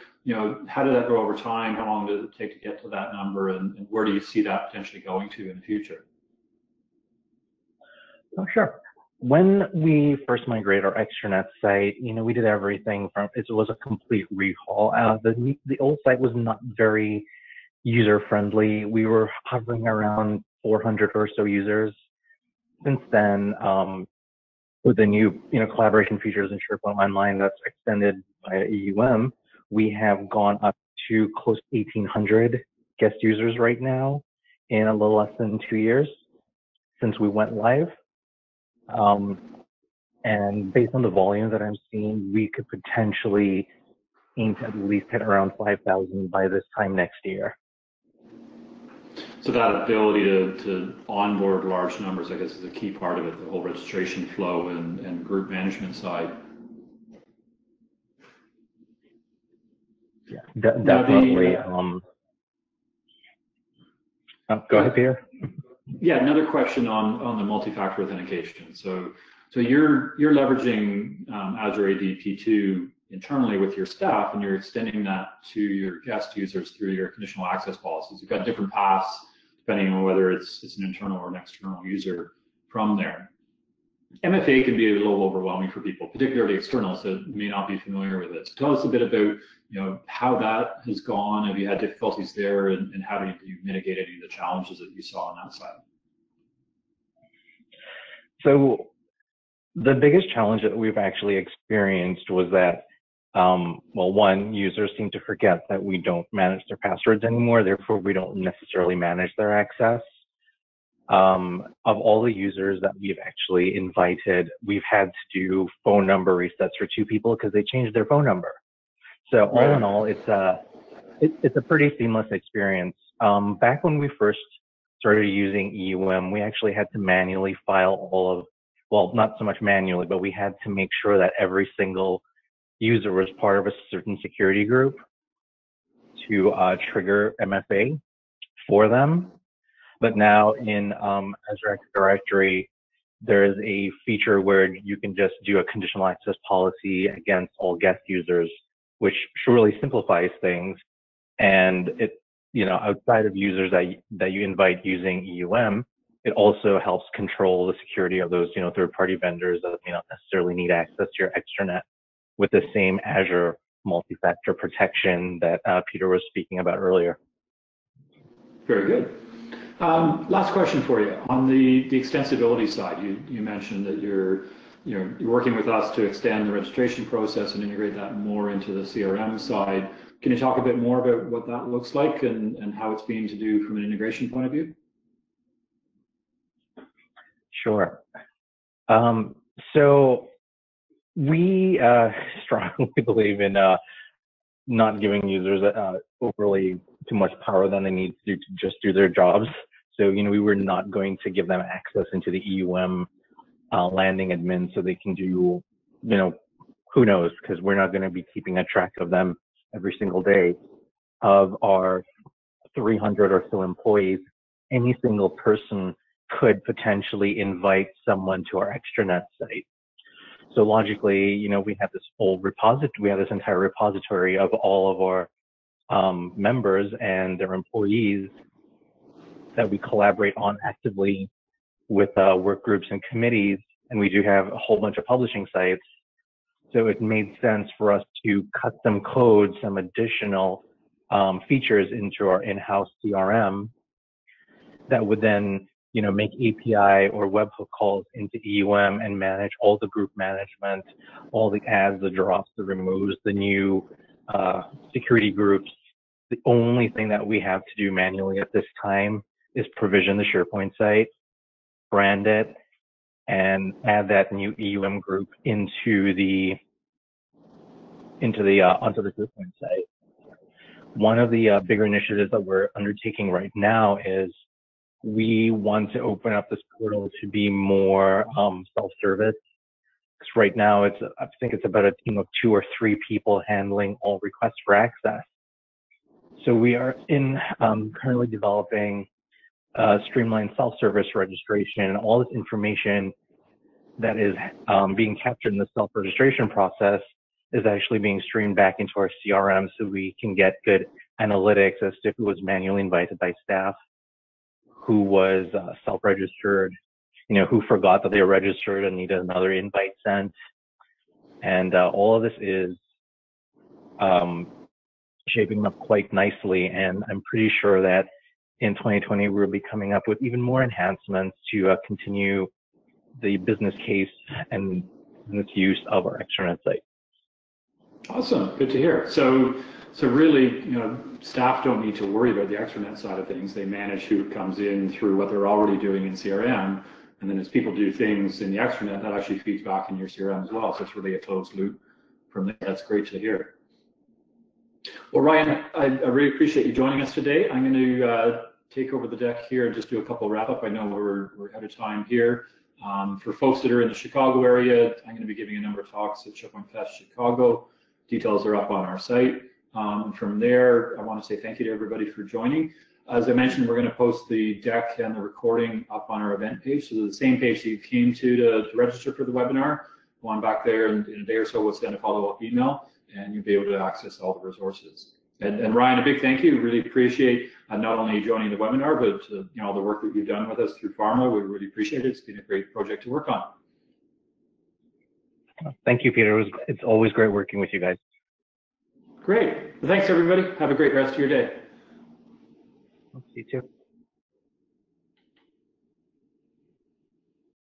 Speaker 1: how did that grow over time? How long did it take to get to that number? And where do you see that potentially going to in the future?
Speaker 2: Oh, sure. When we first migrated our Extranet site, we did everything from, it was a complete rehaul. The old site was not very user-friendly. We were hovering around 400 or so users. Since then, with the new, collaboration features in SharePoint Online that's extended by EUM, we have gone up to close to 1,800 guest users right now in a little less than 2 years since we went live. And based on the volume that I'm seeing, we could potentially aim to at least hit around 5,000 by this time next year.
Speaker 1: So that ability to onboard large numbers, I guess, is a key part of it, the whole registration flow and group management side.
Speaker 2: Yeah, definitely. Go ahead, Peter.
Speaker 1: Yeah, another question on the multi-factor authentication. So you're leveraging Azure AD P2 internally with your staff, and you're extending that to your guest users through your conditional access policies. You've got different paths depending on whether it's an internal or an external user from there. MFA can be a little overwhelming for people, particularly externals that may not be familiar with it. So tell us a bit about how that has gone. Have you had difficulties there, and how do you mitigate any of the challenges that you saw on that side?
Speaker 2: So the biggest challenge that we've actually experienced was that, one, users seem to forget that we don't manage their passwords anymore, therefore we don't necessarily manage their access. Of all the users that we've actually invited, we've had to do phone number resets for 2 people because they changed their phone number. So all in all, it's a pretty seamless experience. Back when we first started using EUM, we actually had to manually file all of, not so much manually, but we had to make sure that every single user was part of a certain security group to trigger MFA for them. But now in Azure Active Directory, there is a feature where you can just do a conditional access policy against all guest users, which surely simplifies things. And it, outside of users that you invite using EUM, it also helps control the security of those, third-party vendors that may not necessarily need access to your extranet with the same Azure multi-factor protection that Peter was speaking about earlier.
Speaker 1: Very good. Last question for you. On the extensibility side, you mentioned that you're working with us to extend the registration process and integrate that more into the CRM side. Can you talk a bit more about what that looks like and how it's being to do from an integration point of view?
Speaker 2: Sure. So we strongly believe in not giving users overly too much power than they need to just do their jobs. So, we were not going to give them access into the EUM landing admin so they can do, who knows, because we're not going to be keeping a track of them every single day. Of our 300 or so employees, any single person could potentially invite someone to our extranet site. So logically, we have this whole repository, we have this entire repository of all of our members and their employees that we collaborate on actively with work groups and committees. And we do have a whole bunch of publishing sites. So it made sense for us to custom code some additional features into our in-house CRM that would then, make API or webhook calls into EUM and manage all the group management, all the adds, the drops, the removes, the new security groups. The only thing that we have to do manually at this time is provision the SharePoint site, brand it, and add that new EUM group onto the SharePoint site. One of the bigger initiatives that we're undertaking right now is we want to open up this portal to be more self-service, right now I think it's about a team of 2 or 3 people handling all requests for access. So we are currently developing streamlined self-service registration. All this information that is being captured in the self-registration process is actually being streamed back into our CRM, so we can get good analytics as to who was manually invited by staff, who was self-registered, who forgot that they were registered and needed another invite sent. And all of this is shaping up quite nicely. And I'm pretty sure that in 2020, we'll be coming up with even more enhancements to continue the business case and business use of our Extranet site.
Speaker 1: Awesome, good to hear. So really, staff don't need to worry about the Extranet side of things. They manage who comes in through what they're already doing in CRM, and then as people do things in the Extranet, that actually feeds back in your CRM as well. So it's really a closed loop from there. That's great to hear. Well, Ryan, I really appreciate you joining us today. I'm going to take over the deck here and just do a couple wrap up. I know we're out of time here. For folks that are in the Chicago area, I'm going to be giving a number of talks at SharePoint Fest Chicago. Details are up on our site. From there, I want to say thank you to everybody for joining. As I mentioned, we're going to post the deck and the recording up on our event page. So the same page that you came to register for the webinar, go on back there, and in a day or so, we'll send a follow-up email, and you'll be able to access all the resources. And Ryan, a big thank you. Really appreciate not only joining the webinar, but all the work that you've done with us through Pharma. We really appreciate it. It's been a great project to work on.
Speaker 2: Thank you, Peter. It's always great working with you guys.
Speaker 1: Great. Well, thanks, everybody. Have a great rest of your day.
Speaker 2: You too.